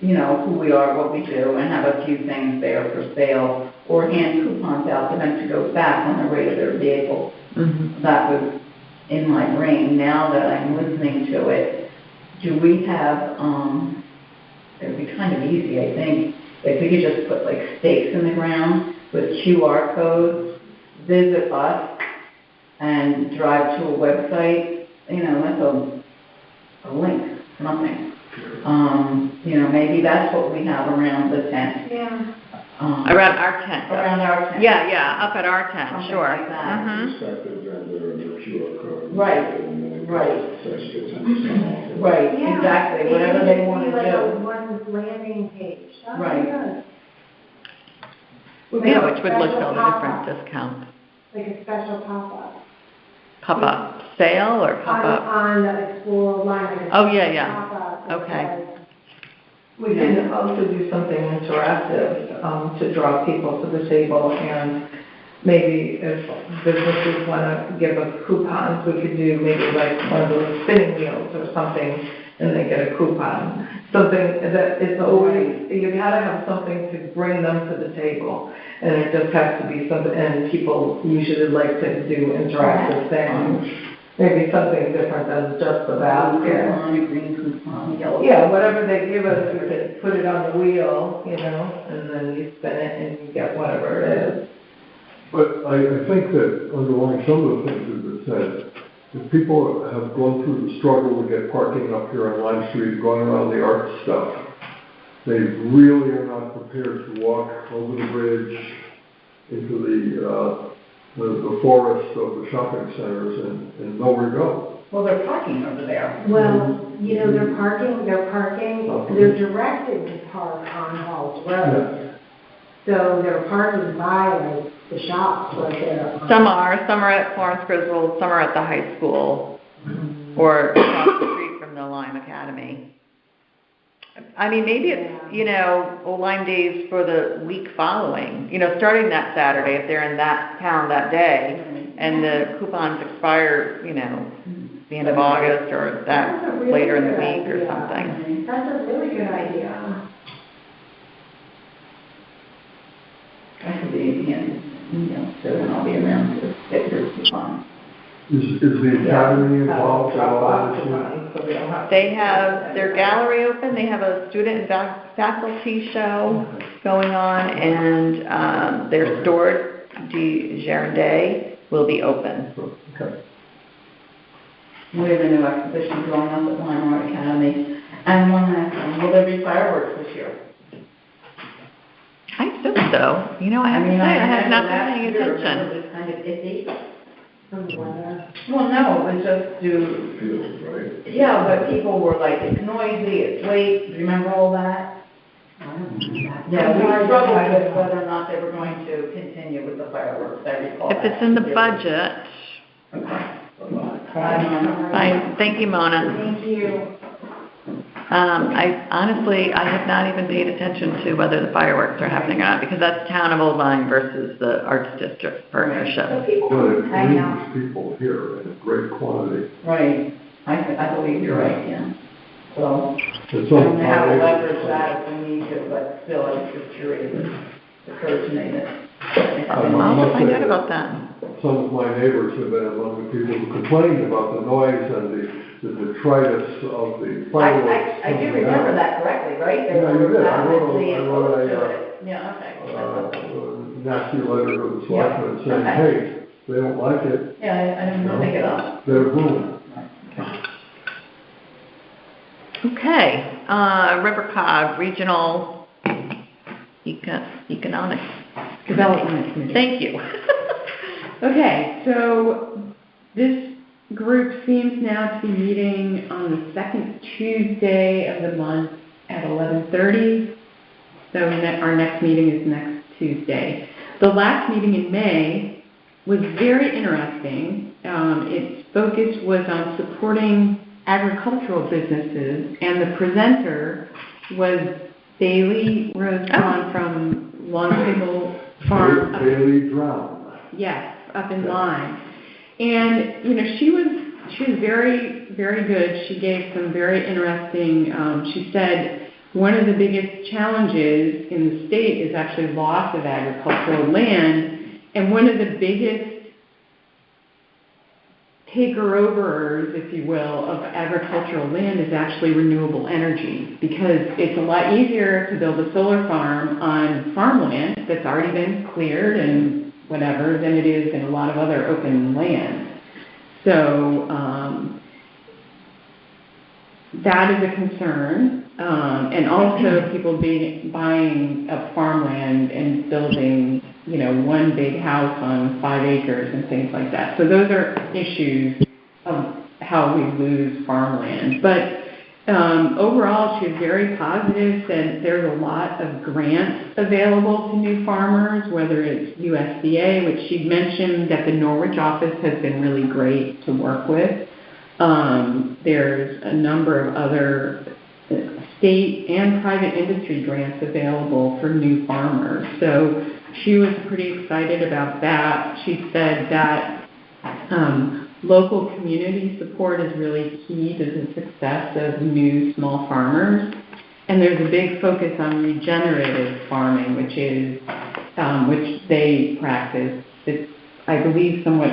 [SPEAKER 2] who we are, what we do, and have a few things there for sale, or hand coupons out for them to go back on the way to their vehicle.
[SPEAKER 1] Mm-hmm.
[SPEAKER 2] That was in my brain. Now that I'm listening to it, do we have, it would be kind of easy, I think, if we could just put like stakes in the ground with QR codes, visit us, and drive to a website, that's a link, nothing. Maybe that's what we have around the tent.
[SPEAKER 7] Yeah.
[SPEAKER 1] Around our tent.
[SPEAKER 2] Around our tent.
[SPEAKER 1] Yeah, up at our tent,
[SPEAKER 2] Something
[SPEAKER 1] sure.
[SPEAKER 2] like that.
[SPEAKER 1] Mhm.
[SPEAKER 2] Right.
[SPEAKER 7] Yeah.
[SPEAKER 2] Right, exactly, whatever they want to
[SPEAKER 7] Like a
[SPEAKER 2] do.
[SPEAKER 7] one landing page. That would be
[SPEAKER 2] Right.
[SPEAKER 7] good.
[SPEAKER 1] Yeah, which would list
[SPEAKER 7] Special
[SPEAKER 1] all the
[SPEAKER 7] pop-up.
[SPEAKER 1] different discounts.
[SPEAKER 7] Like a special pop-up.
[SPEAKER 1] Pop-up sale or pop-up?
[SPEAKER 7] On the Explore Lyme. Like a
[SPEAKER 1] Oh, yeah,
[SPEAKER 7] special
[SPEAKER 1] yeah.
[SPEAKER 7] pop-up that
[SPEAKER 1] Okay.
[SPEAKER 7] says,
[SPEAKER 5] We can also do something interactive, to draw people to the table, and maybe if businesses want to give us coupons, we could do maybe like one of those spinning wheels or something, and they get a coupon. Something that is always, you gotta have something to bring them to the table, and it just has to be something, and people usually like to do interactive things. Maybe something different than just the basket.
[SPEAKER 2] Coupon, a green coupon, yellow.
[SPEAKER 5] Yeah, whatever they give us, we can put it on the wheel, and then you spin it and you get whatever it is.
[SPEAKER 4] But I think that underlying some of the things that have been said, if people have gone through the struggle to get parking up here on Lime Street, going around the art stuff, they really are not prepared to walk over the bridge into the forest of the shopping centers and nowhere to go.
[SPEAKER 2] Well, they're parking over there.
[SPEAKER 7] well, they're parking, they're directed to park on Halls Road. So they're parking by like the shops right there.
[SPEAKER 1] Some are at Florence Griswold, some are at the high school, or across the street from the Lyme Academy. I mean, maybe it's, Old Lyme Days for the week following, starting that Saturday, if they're in that town that day, and the coupons expire, the end of August, or
[SPEAKER 7] That's a
[SPEAKER 1] that
[SPEAKER 7] really
[SPEAKER 1] later in the
[SPEAKER 7] good
[SPEAKER 1] week or
[SPEAKER 7] idea.
[SPEAKER 1] something.
[SPEAKER 7] That's a really good idea.
[SPEAKER 2] That could be handy, so then I'll be around to get your coupon.
[SPEAKER 4] Is the academy involved at all this year?
[SPEAKER 1] They have their gallery open, they have a student and faculty show going on, and their store, du Girondin, will be open.
[SPEAKER 4] Okay.
[SPEAKER 2] We have a new exhibition going up at Lyme Art Academy. And one last thing, will there be fireworks this year?
[SPEAKER 1] I assume so. I have to say, I have not been paying attention.
[SPEAKER 2] It was kind of iffy.
[SPEAKER 7] From the weather.
[SPEAKER 2] Well, no, it was just
[SPEAKER 4] Field, right?
[SPEAKER 2] yeah, but people were like, it's noisy, it's late, do you remember all that?
[SPEAKER 7] I don't know that.
[SPEAKER 2] Yeah, we struggled with whether or not they were going to continue with the fireworks, I recall
[SPEAKER 1] If
[SPEAKER 2] that.
[SPEAKER 1] it's in the budget.
[SPEAKER 2] Okay.
[SPEAKER 1] Fine, thank you, Mona.
[SPEAKER 7] Thank you.
[SPEAKER 1] I have not even paid attention to whether the fireworks are happening or not, because that's Town of Old Lyme versus the Arts District partnership.
[SPEAKER 2] So people
[SPEAKER 4] Well, it
[SPEAKER 2] hang out.
[SPEAKER 4] brings people here in great quantity.
[SPEAKER 2] Right, I believe you're right, yeah. So,
[SPEAKER 4] It's
[SPEAKER 2] I don't know how to
[SPEAKER 4] on-
[SPEAKER 2] leverage that if we need to, but still, I was just curious, it occurred to me that.
[SPEAKER 1] I'll find out about that.
[SPEAKER 4] some of my neighbors have been among the people who complained about the noise and the detritus of the fireworks.
[SPEAKER 2] I do remember that correctly, right? They
[SPEAKER 4] Yeah, you
[SPEAKER 2] were
[SPEAKER 4] did. I wrote
[SPEAKER 2] adamantly opposed to
[SPEAKER 4] a,
[SPEAKER 2] it. Yeah, okay.
[SPEAKER 4] nasty letter to the selectmen saying,
[SPEAKER 2] okay.
[SPEAKER 4] hey, they don't like it,
[SPEAKER 2] Yeah, I didn't make it up.
[SPEAKER 4] they're ruined.
[SPEAKER 1] Okay, Rivercog Regional Economic
[SPEAKER 3] Development Committee.
[SPEAKER 1] Thank you.
[SPEAKER 3] Okay, so this group seems now to be meeting on the second Tuesday of the month at 11:30. So our next meeting is next Tuesday. The last meeting in May was very interesting. Its focus was on supporting agricultural businesses, and the presenter was Bailey Rose-Braun from Long Table Farm.
[SPEAKER 4] Bailey Drown.
[SPEAKER 3] Yes, up in Lyme. And, you know, she was very, very good. She gave some very interesting, she said one of the biggest challenges in the state is actually loss of agricultural land, and one of the biggest taker-overers, if you will, of agricultural land is actually renewable energy, because it's a lot easier to build a solar farm on farmland that's already been cleared and whatever than it is in a lot of other open land. So that is a concern, and also people buying up farmland and building, you know, one big house on 5 acres and things like that. So those are issues of how we lose farmland. But overall, she was very positive, said there's a lot of grants available to new farmers, whether it's USDA, which she mentioned that the Norwich office has been really great to work with. There's a number of other state and private industry grants available for new farmers. So she was pretty excited about that. She said that local community support is really key to the success of new small farmers. And there's a big focus on regenerative farming, which is which they practice. It's, I believe, somewhat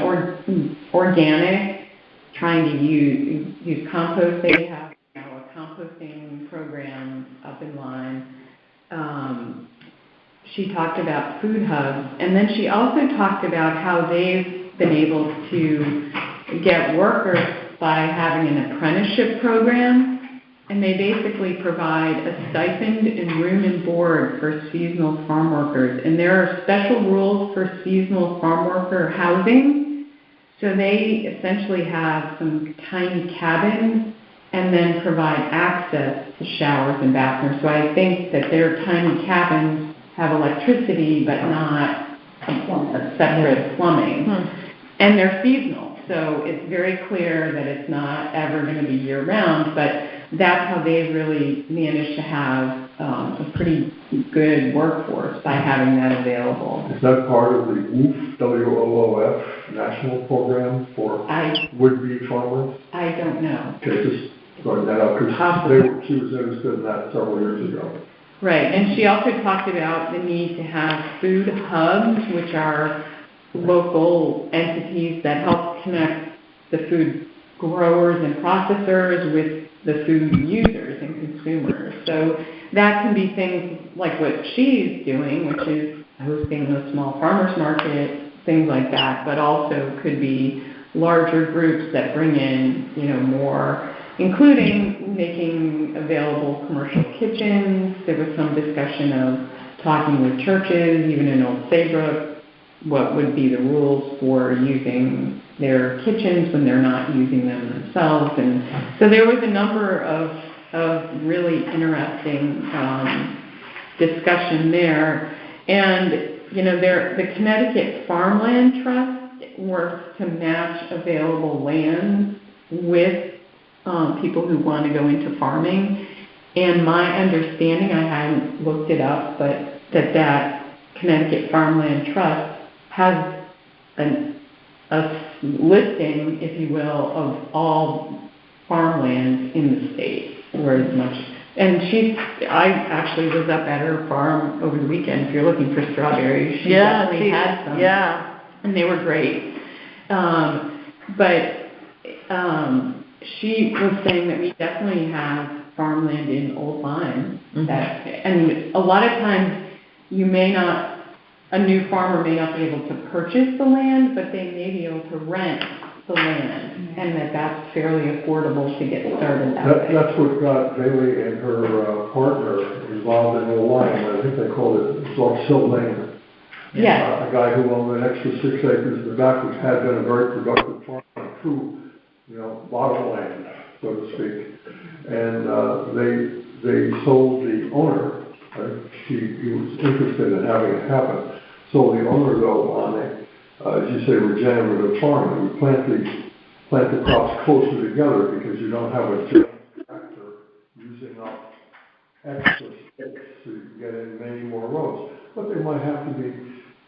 [SPEAKER 3] organic, trying to use compost. They have, you know, a composting program up in Lyme. She talked about food hubs, and then she also talked about how they've been able to get workers by having an apprenticeship program, and they basically provide a stipend and room and board for seasonal farm workers. And there are special rules for seasonal farm worker housing, so they essentially have some tiny cabins and then provide access to showers and bathrooms. So I think that their tiny cabins have electricity but not a separate plumbing. And they're seasonal, so it's very clear that it's not ever going to be year-round, but that's how they've really managed to have a pretty good workforce by having that available.
[SPEAKER 4] Is that part of the WOOF, W-O-O-F, national program for would-be farmers?
[SPEAKER 3] I don't know.
[SPEAKER 4] Okay, just throwing that out, because she was interested in that several years ago.
[SPEAKER 3] Right, and she also talked about the need to have food hubs, which are local entities that help connect the food growers and processors with the food users and consumers. So that can be things like what she's doing, which is hosting the small farmers market, things like that, but also could be larger groups that bring in, you know, more, including making available commercial kitchens. There was some discussion of talking with churches, even in Old Saybrook, what would be the rules for using their kitchens when they're not using them themselves. And so there was a number of really interesting discussion there. And, you know, the Connecticut Farmland Trust works to match available lands with people who want to go into farming. And my understanding, I hadn't looked it up, but that Connecticut Farmland Trust has a listing, if you will, of all farmland in the state, or as much. And I actually was up at her farm over the weekend. If you're looking for strawberries, she definitely had some.
[SPEAKER 1] Yeah,
[SPEAKER 3] and they were great. But she was saying that we definitely have farmland in Old Lyme. And a lot of times a new farmer may not be able to purchase the land, but they may be able to rent the land, and that's fairly affordable to get started that way.
[SPEAKER 4] That's what got Bailey and her partner involved in Old Lyme. I think they called it Silt Lane.
[SPEAKER 3] Yes.
[SPEAKER 4] A guy who owned an extra 6 acres in the back, which had been a very productive farm, true, bottom land, so to speak. And they sold the owner. He was interested in having it happen. Sold the owner though on a, as you say, regenerative farming. We plant the crops closer together because you don't have a giant tractor using up extra sticks so you can get in many more rows. But they might have to be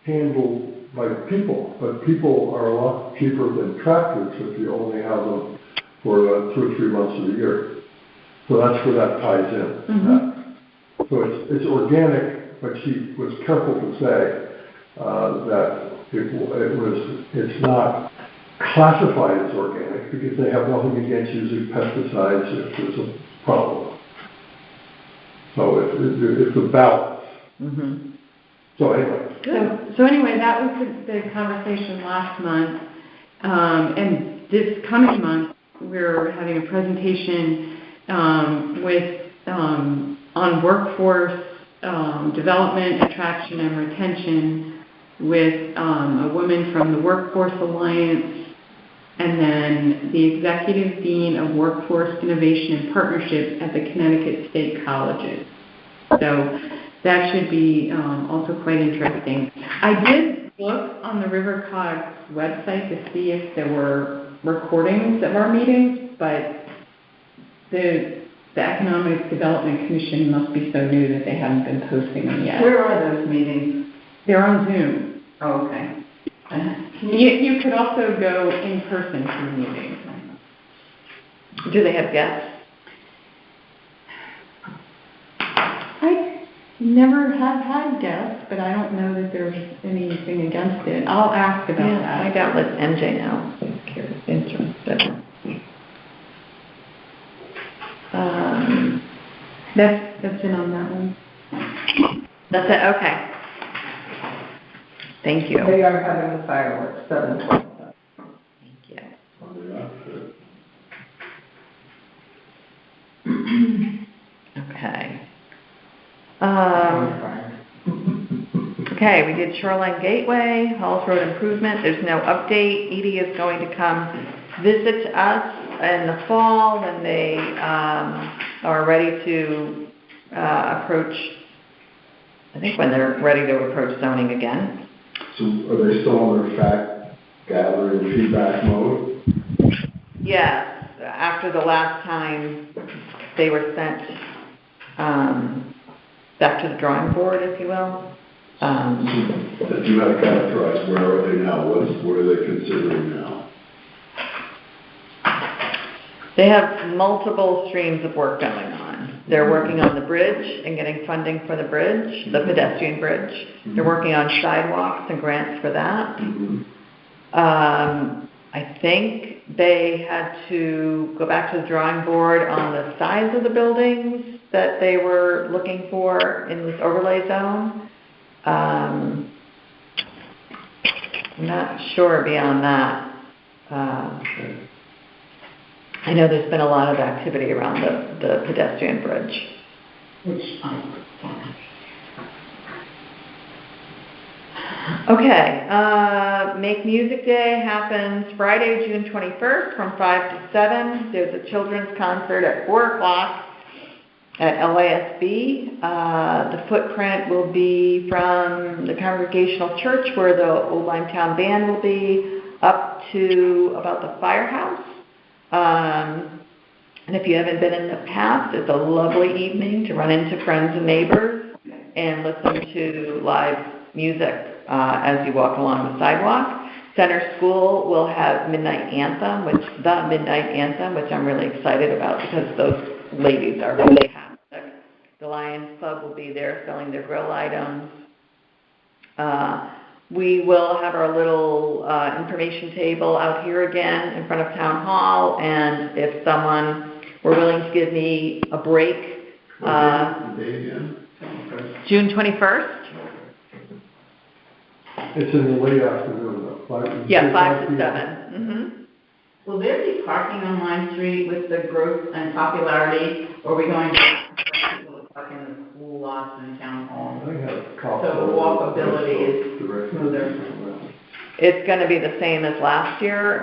[SPEAKER 4] handled by people. But people are a lot cheaper than tractors if you only have them for 2 or 3 months of the year. So that's where that ties in. So it's organic, but she was careful to say that it's not classified as organic because they have nothing against using pesticides if there's a problem. So it's a balance. So anyway.
[SPEAKER 3] So anyway, that was the conversation last month, and this coming month we're having a presentation on workforce development, attraction, and retention with a woman from the Workforce Alliance, and then the Executive Dean of Workforce Innovation and Partnership at the Connecticut State Colleges. So that should be also quite interesting. I did look on the RiverCog website to see if there were recordings of our meetings, but the Economic Development Commission must be so new that they haven't been posting them yet.
[SPEAKER 2] Where are those meetings?
[SPEAKER 3] They're on Zoom.
[SPEAKER 2] Oh, okay.
[SPEAKER 3] You could also go in person to the meetings.
[SPEAKER 1] Do they have guests?
[SPEAKER 3] I never have had guests, but I don't know that there's anything against it. I'll ask about that.
[SPEAKER 1] Find out, let MJ know. Interested.
[SPEAKER 3] That's it on that one.
[SPEAKER 1] That's it, okay. Thank you.
[SPEAKER 5] They are having the fireworks, 7:27.
[SPEAKER 1] Thank you. Okay. Okay, we did Shoreline Gateway, Halls Road improvement. There's no update. Edie is going to come visit us in the fall when they are ready to approach, I think when they're ready to approach zoning again.
[SPEAKER 8] So are they still on their fact gathering feedback mode?
[SPEAKER 1] Yes, after the last time they were sent back to the drawing board, if you will.
[SPEAKER 8] If you had to characterize, where are they now? What are they considering now?
[SPEAKER 1] They have multiple streams of work going on. They're working on the bridge and getting funding for the bridge, the pedestrian bridge. They're working on sidewalks and grants for that. I think they had to go back to the drawing board on the size of the buildings that they were looking for in this overlay zone. I'm not sure beyond that. I know there's been a lot of activity around the pedestrian bridge. Okay, Make Music Day happens Friday, June 21st from 5 to 7. There's a children's concert at 4 o'clock at LASB. The footprint will be from the Congregational Church, where the Old Lyme Town Band will be, up to about the firehouse. And if you haven't been in the past, it's a lovely evening to run into friends and neighbors and listen to live music as you walk along the sidewalk. Center School will have the Midnight Anthem, which I'm really excited about because those ladies are fantastic. The Lions Club will be there selling their grill items. we will have our little information table out here again in front of Town Hall, and if someone were willing to give me a break,
[SPEAKER 8] The day again?
[SPEAKER 1] June 21st?
[SPEAKER 4] It's in the late afternoon, though, 5.
[SPEAKER 1] Yeah, 5 to
[SPEAKER 4] p.m.
[SPEAKER 1] 7. Mm-hmm.
[SPEAKER 2] Will there be parking on Lime Street with the growth and popularity, or are we going to expect people to park in the school lots and town hall?
[SPEAKER 4] I have cops.
[SPEAKER 2] So walkability is smoother.
[SPEAKER 1] It's going to be the same as last year.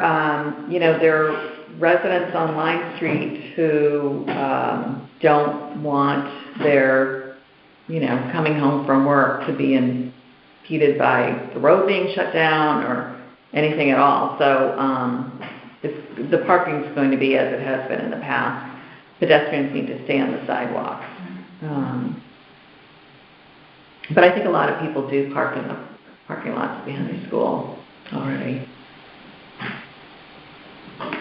[SPEAKER 1] There are residents on Lime Street who don't want their, coming home from work to be impeded by the road being shut down or anything at all. So the parking is going to be as it has been in the past. Pedestrians need to stay on the sidewalks. But I think a lot of people do park in the parking lots behind the school already.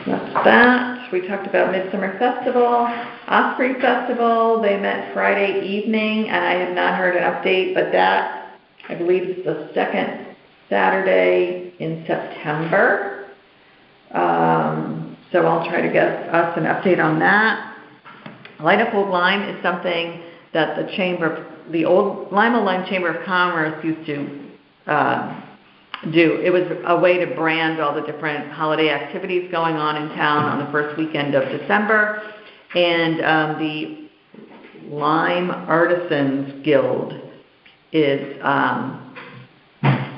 [SPEAKER 1] That's that. We talked about Midsummer Festival, Osprey Festival. They met Friday evening, and I have not heard an update, but that, I believe, is the second Saturday in September. So I'll try to get us an update on that. Light Up Old Lyme is something that the old Lima Lyme Chamber of Commerce used to do. It was a way to brand all the different holiday activities going on in town on the first weekend of December. And the Lyme Artisans Guild is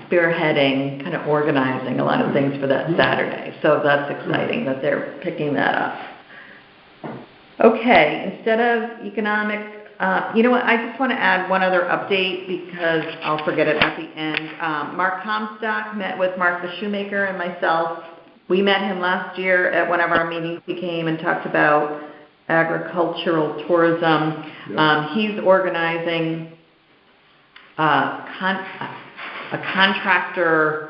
[SPEAKER 1] spearheading, kind of organizing a lot of things for that Saturday. So that's exciting that they're picking that up. Okay, instead of economics, you know what, I just want to add one other update because I'll forget it at the end. Mark Comstock met with Mark the Shoemaker and myself. We met him last year at one of our meetings. He came and talked about agricultural tourism.
[SPEAKER 4] Yeah.
[SPEAKER 1] He's organizing a contractor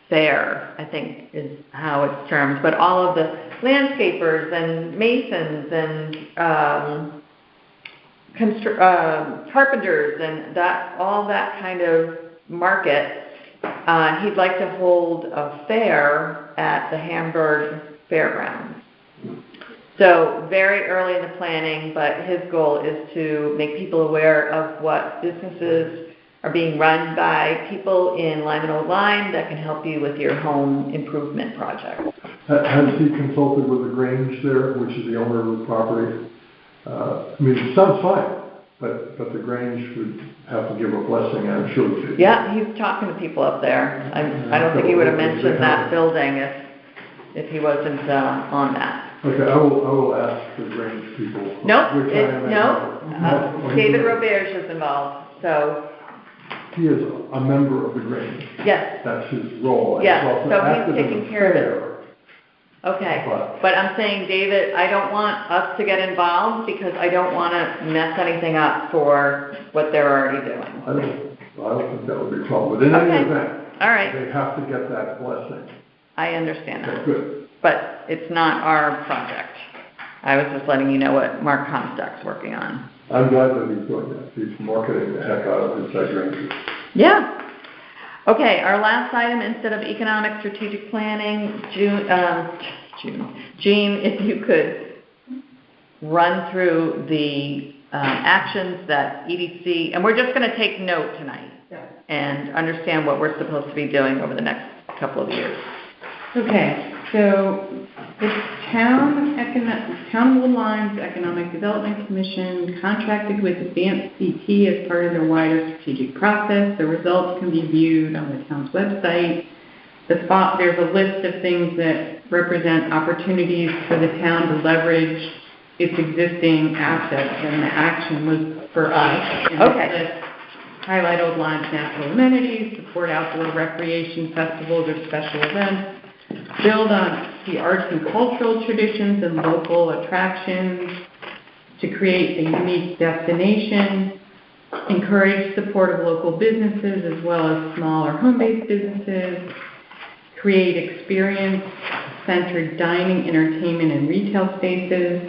[SPEAKER 1] fair, I think is how it's termed, but all of the landscapers and masons and carpenters and all that kind of market, he'd like to hold a fair at the Hamburg Fairgrounds. So very early in the planning, but his goal is to make people aware of what businesses are being run by people in Lyme and Old Lyme that can help you with your home improvement project.
[SPEAKER 4] Has he consulted with the Grange there, which is the owner of the property? It sounds fine, but the Grange would have to give a blessing, I'm sure.
[SPEAKER 1] Yeah, he's talking to people up there. I don't think he would have mentioned that building if he wasn't on that.
[SPEAKER 4] Okay, I will ask the Grange people.
[SPEAKER 1] David Roberge is involved, so.
[SPEAKER 4] He is a member of the Grange.
[SPEAKER 1] Yes.
[SPEAKER 4] That's his role.
[SPEAKER 1] Yeah, so he's taking care of it. Okay,
[SPEAKER 4] But-
[SPEAKER 1] but I'm saying, David, I don't want us to get involved because I don't want to mess anything up for what they're already doing.
[SPEAKER 4] I don't think that would be a problem, but in any
[SPEAKER 1] Okay.
[SPEAKER 4] event,
[SPEAKER 1] All right,
[SPEAKER 4] they have to get that blessing.
[SPEAKER 1] I understand
[SPEAKER 4] Okay,
[SPEAKER 1] that,
[SPEAKER 4] good.
[SPEAKER 1] but it's not our project. I was just letting you know what Mark Comstock's working on.
[SPEAKER 4] I'm glad that he's doing that. He's marketing the heck out of his Grange.
[SPEAKER 1] Yeah. Okay, our last item, instead of economic strategic planning, Jean, if you could run through the actions that EDC, and we're just going to take note tonight and understand what we're supposed to be doing over the next couple of years.
[SPEAKER 3] Okay, so the Town of Old Lyme's Economic Development Commission contracted with Advanced CT as part of their wider strategic process. The results can be viewed on the town's website. There's a list of things that represent opportunities for the town to leverage its existing assets, and the action was for us. And
[SPEAKER 1] Okay.
[SPEAKER 3] this list highlight Old Lyme's natural amenities, support outdoor recreation festivals or special events, build on the arts and cultural traditions and local attractions to create a unique destination, encourage support of local businesses as well as smaller home-based businesses, create experience-centered dining, entertainment, and retail spaces,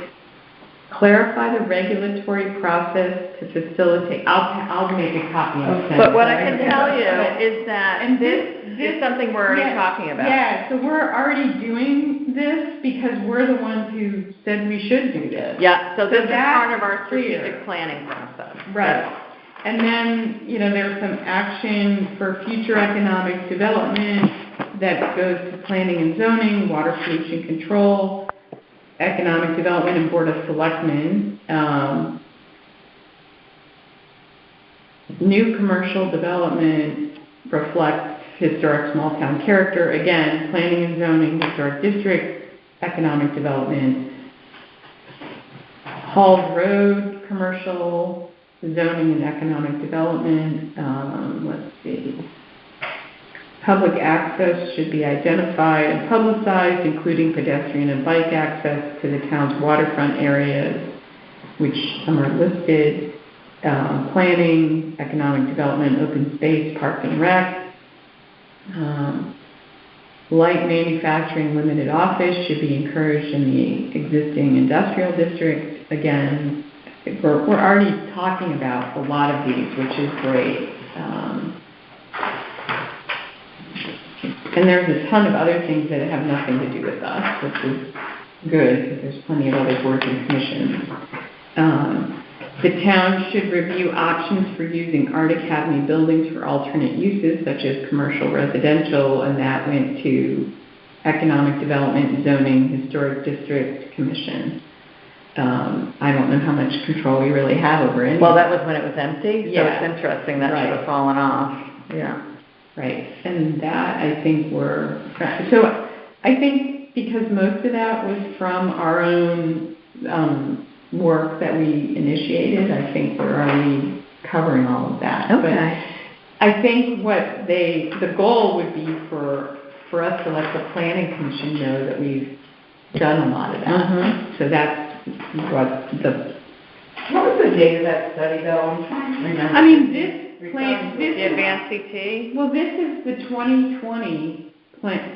[SPEAKER 3] clarify the regulatory process to facilitate, I'll make a copy and send it.
[SPEAKER 1] But what I can tell you is that
[SPEAKER 3] And
[SPEAKER 1] this is something we're already
[SPEAKER 3] yeah,
[SPEAKER 1] talking about.
[SPEAKER 3] Yeah, so we're already doing this because we're the ones who said we should do this.
[SPEAKER 1] Yeah, so this is
[SPEAKER 3] that's
[SPEAKER 1] part of our
[SPEAKER 3] clear.
[SPEAKER 1] strategic planning process.
[SPEAKER 3] Right. And then, there's some action for future economic development that goes to planning and zoning, water pollution control, economic development and board of selectmen, new commercial development reflects historic small town character. Again, planning and zoning, historic district, economic development, Halls Road, commercial, zoning and economic development, let's see. Public access should be identified and publicized, including pedestrian and bike access to the town's waterfront areas, which some are listed. Planning, economic development, open space, parks and rec. Light manufacturing limited office should be encouraged in the existing industrial district. Again, we're already talking about a lot of these, which is great. And there's a ton of other things that have nothing to do with us, which is good, because there's plenty of other boards and commissions. The town should review options for using Art Academy buildings for alternate uses, such as commercial, residential, and that went to Economic Development, Zoning, Historic District Commission. I don't know how much control we really have over it.
[SPEAKER 1] Well, that was when it was empty, so
[SPEAKER 3] Yeah.
[SPEAKER 1] it's interesting that should have fallen off. Yeah.
[SPEAKER 3] Right, and that, I think, so I think because most of that was from our own work that we initiated, I think we're already covering all of that.
[SPEAKER 1] Okay.
[SPEAKER 3] But I think the goal would be for us to let the planning commission know that we've done a lot of that.
[SPEAKER 1] Mhm.
[SPEAKER 3] So that's what
[SPEAKER 2] What was the date of that study, though? I'm trying to remember.
[SPEAKER 3] I mean, this plan,
[SPEAKER 1] The advanced CT?
[SPEAKER 3] Well, this is the 2020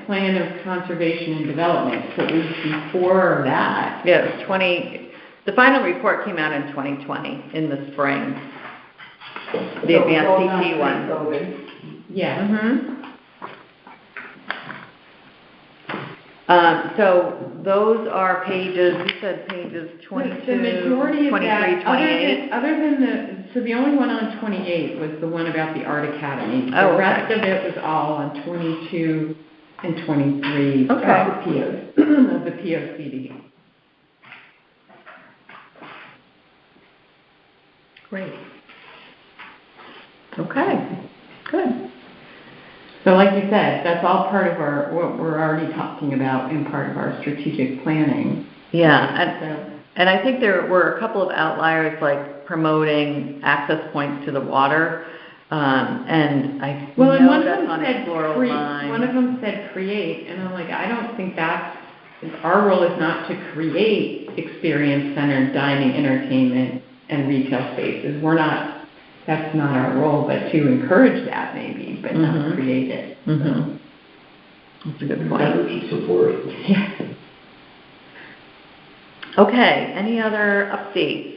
[SPEAKER 3] plan of conservation and development, so it was before that.
[SPEAKER 1] Yeah, it was the final report came out in 2020, in the spring. The advanced CT one.
[SPEAKER 2] COVID.
[SPEAKER 3] Yeah.
[SPEAKER 1] Mm-hmm. So those are pages, you said pages 22,
[SPEAKER 3] The majority of
[SPEAKER 1] 23,
[SPEAKER 3] that,
[SPEAKER 1] 28?
[SPEAKER 3] other than so the only one on 28 was the one about the Art Academy.
[SPEAKER 1] Oh,
[SPEAKER 3] The
[SPEAKER 1] okay.
[SPEAKER 3] rest of it was all on 22 and 23
[SPEAKER 1] Okay.
[SPEAKER 3] of the POCD.
[SPEAKER 1] Great. Okay, good.
[SPEAKER 3] So like you said, that's all part of what we're already talking about in part of our strategic planning.
[SPEAKER 1] Yeah, and I think there were a couple of outliers, like promoting access points to the water, and I
[SPEAKER 3] Well, and one
[SPEAKER 1] know
[SPEAKER 3] of
[SPEAKER 1] that's
[SPEAKER 3] them
[SPEAKER 1] on
[SPEAKER 3] said
[SPEAKER 1] Exploral Line.
[SPEAKER 3] one of them said create, and I'm like, I don't think our role is not to create experience-centered dining, entertainment, and retail spaces. That's not our role, but to encourage that maybe, but not
[SPEAKER 1] Mhm.
[SPEAKER 3] create it.
[SPEAKER 1] Mhm. That's a good point.
[SPEAKER 8] Encourage and support it.
[SPEAKER 3] Yeah.
[SPEAKER 1] Okay, any other updates?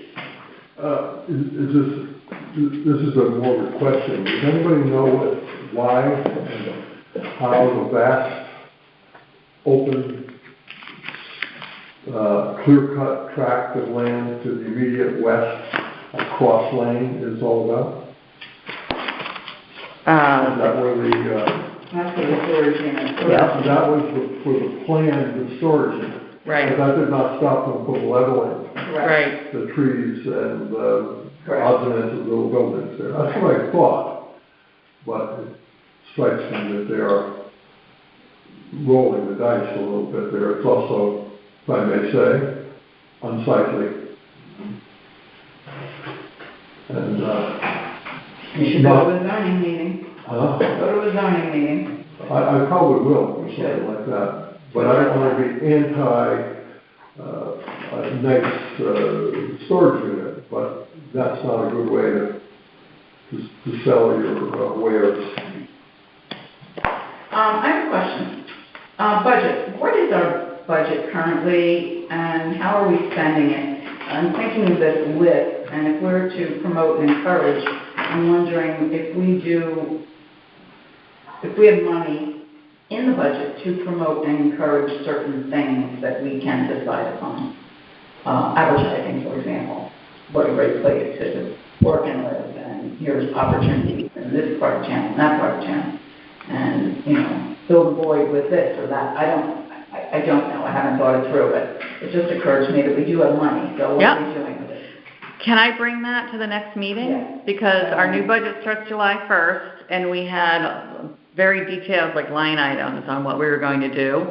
[SPEAKER 4] This is a more of a question. Does anybody know why and how the vast, open, clear-cut tract of land to the immediate west of Cross Lane is all about? Is that where
[SPEAKER 2] That's what the storage unit.
[SPEAKER 4] that was for the planned storage unit?
[SPEAKER 1] Right.
[SPEAKER 4] But that did not stop them from leveling
[SPEAKER 1] Right.
[SPEAKER 4] the trees and
[SPEAKER 2] Correct.
[SPEAKER 4] odds and ends of little buildings there. That's what I thought, but it strikes me that they are rolling the dice a little bit there. It's also, if I may say, unsightly. And,
[SPEAKER 2] You should go to a zoning meeting.
[SPEAKER 4] huh?
[SPEAKER 2] Go to a zoning meeting.
[SPEAKER 4] I probably will, or
[SPEAKER 2] You
[SPEAKER 4] something
[SPEAKER 2] should.
[SPEAKER 4] like that. But I don't want to be anti, a nice, storage unit, but that's not a good way to sell your, wares.
[SPEAKER 2] I have a question. Budget. What is our budget currently, and how are we spending it? I'm thinking of this list, and if we're to promote and encourage, I'm wondering if we have money in the budget to promote and encourage certain things that we can decide upon. Advertising, for example, what a great place to work and live, and here's opportunities in this part of town, that part of town, and, fill the void with this or that. I don't know, I haven't thought it through, but it just occurred to me that we do have money, so what are we doing with it?
[SPEAKER 1] Can I bring that to the next meeting?
[SPEAKER 2] Yes.
[SPEAKER 1] Because our new budget starts July 1st, and we had very detailed, line items on what we were going to do.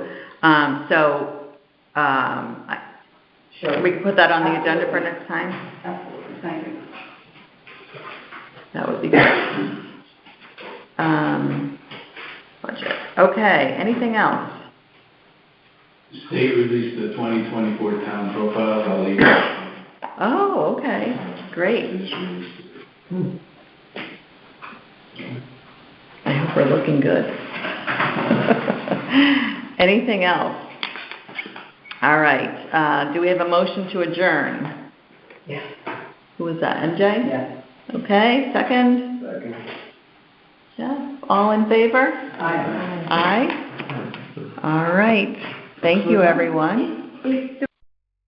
[SPEAKER 2] Sure.
[SPEAKER 1] We can put that on the agenda for next time?
[SPEAKER 2] Absolutely, thank you.
[SPEAKER 1] That would be good. Budget. Okay, anything else?
[SPEAKER 9] The state released the 2024 town profiles, I'll leave it.
[SPEAKER 1] Oh, okay, great.
[SPEAKER 9] They just released it.
[SPEAKER 1] I hope we're looking good. Anything else? All right, do we have a motion to adjourn?
[SPEAKER 2] Yes.
[SPEAKER 1] Who was that, MJ?
[SPEAKER 2] Yes.
[SPEAKER 1] Okay, second?
[SPEAKER 8] Second.
[SPEAKER 1] Jeff, all in favor?
[SPEAKER 2] Aye.
[SPEAKER 1] Aye? All right, thank you, everyone.
[SPEAKER 7] Is the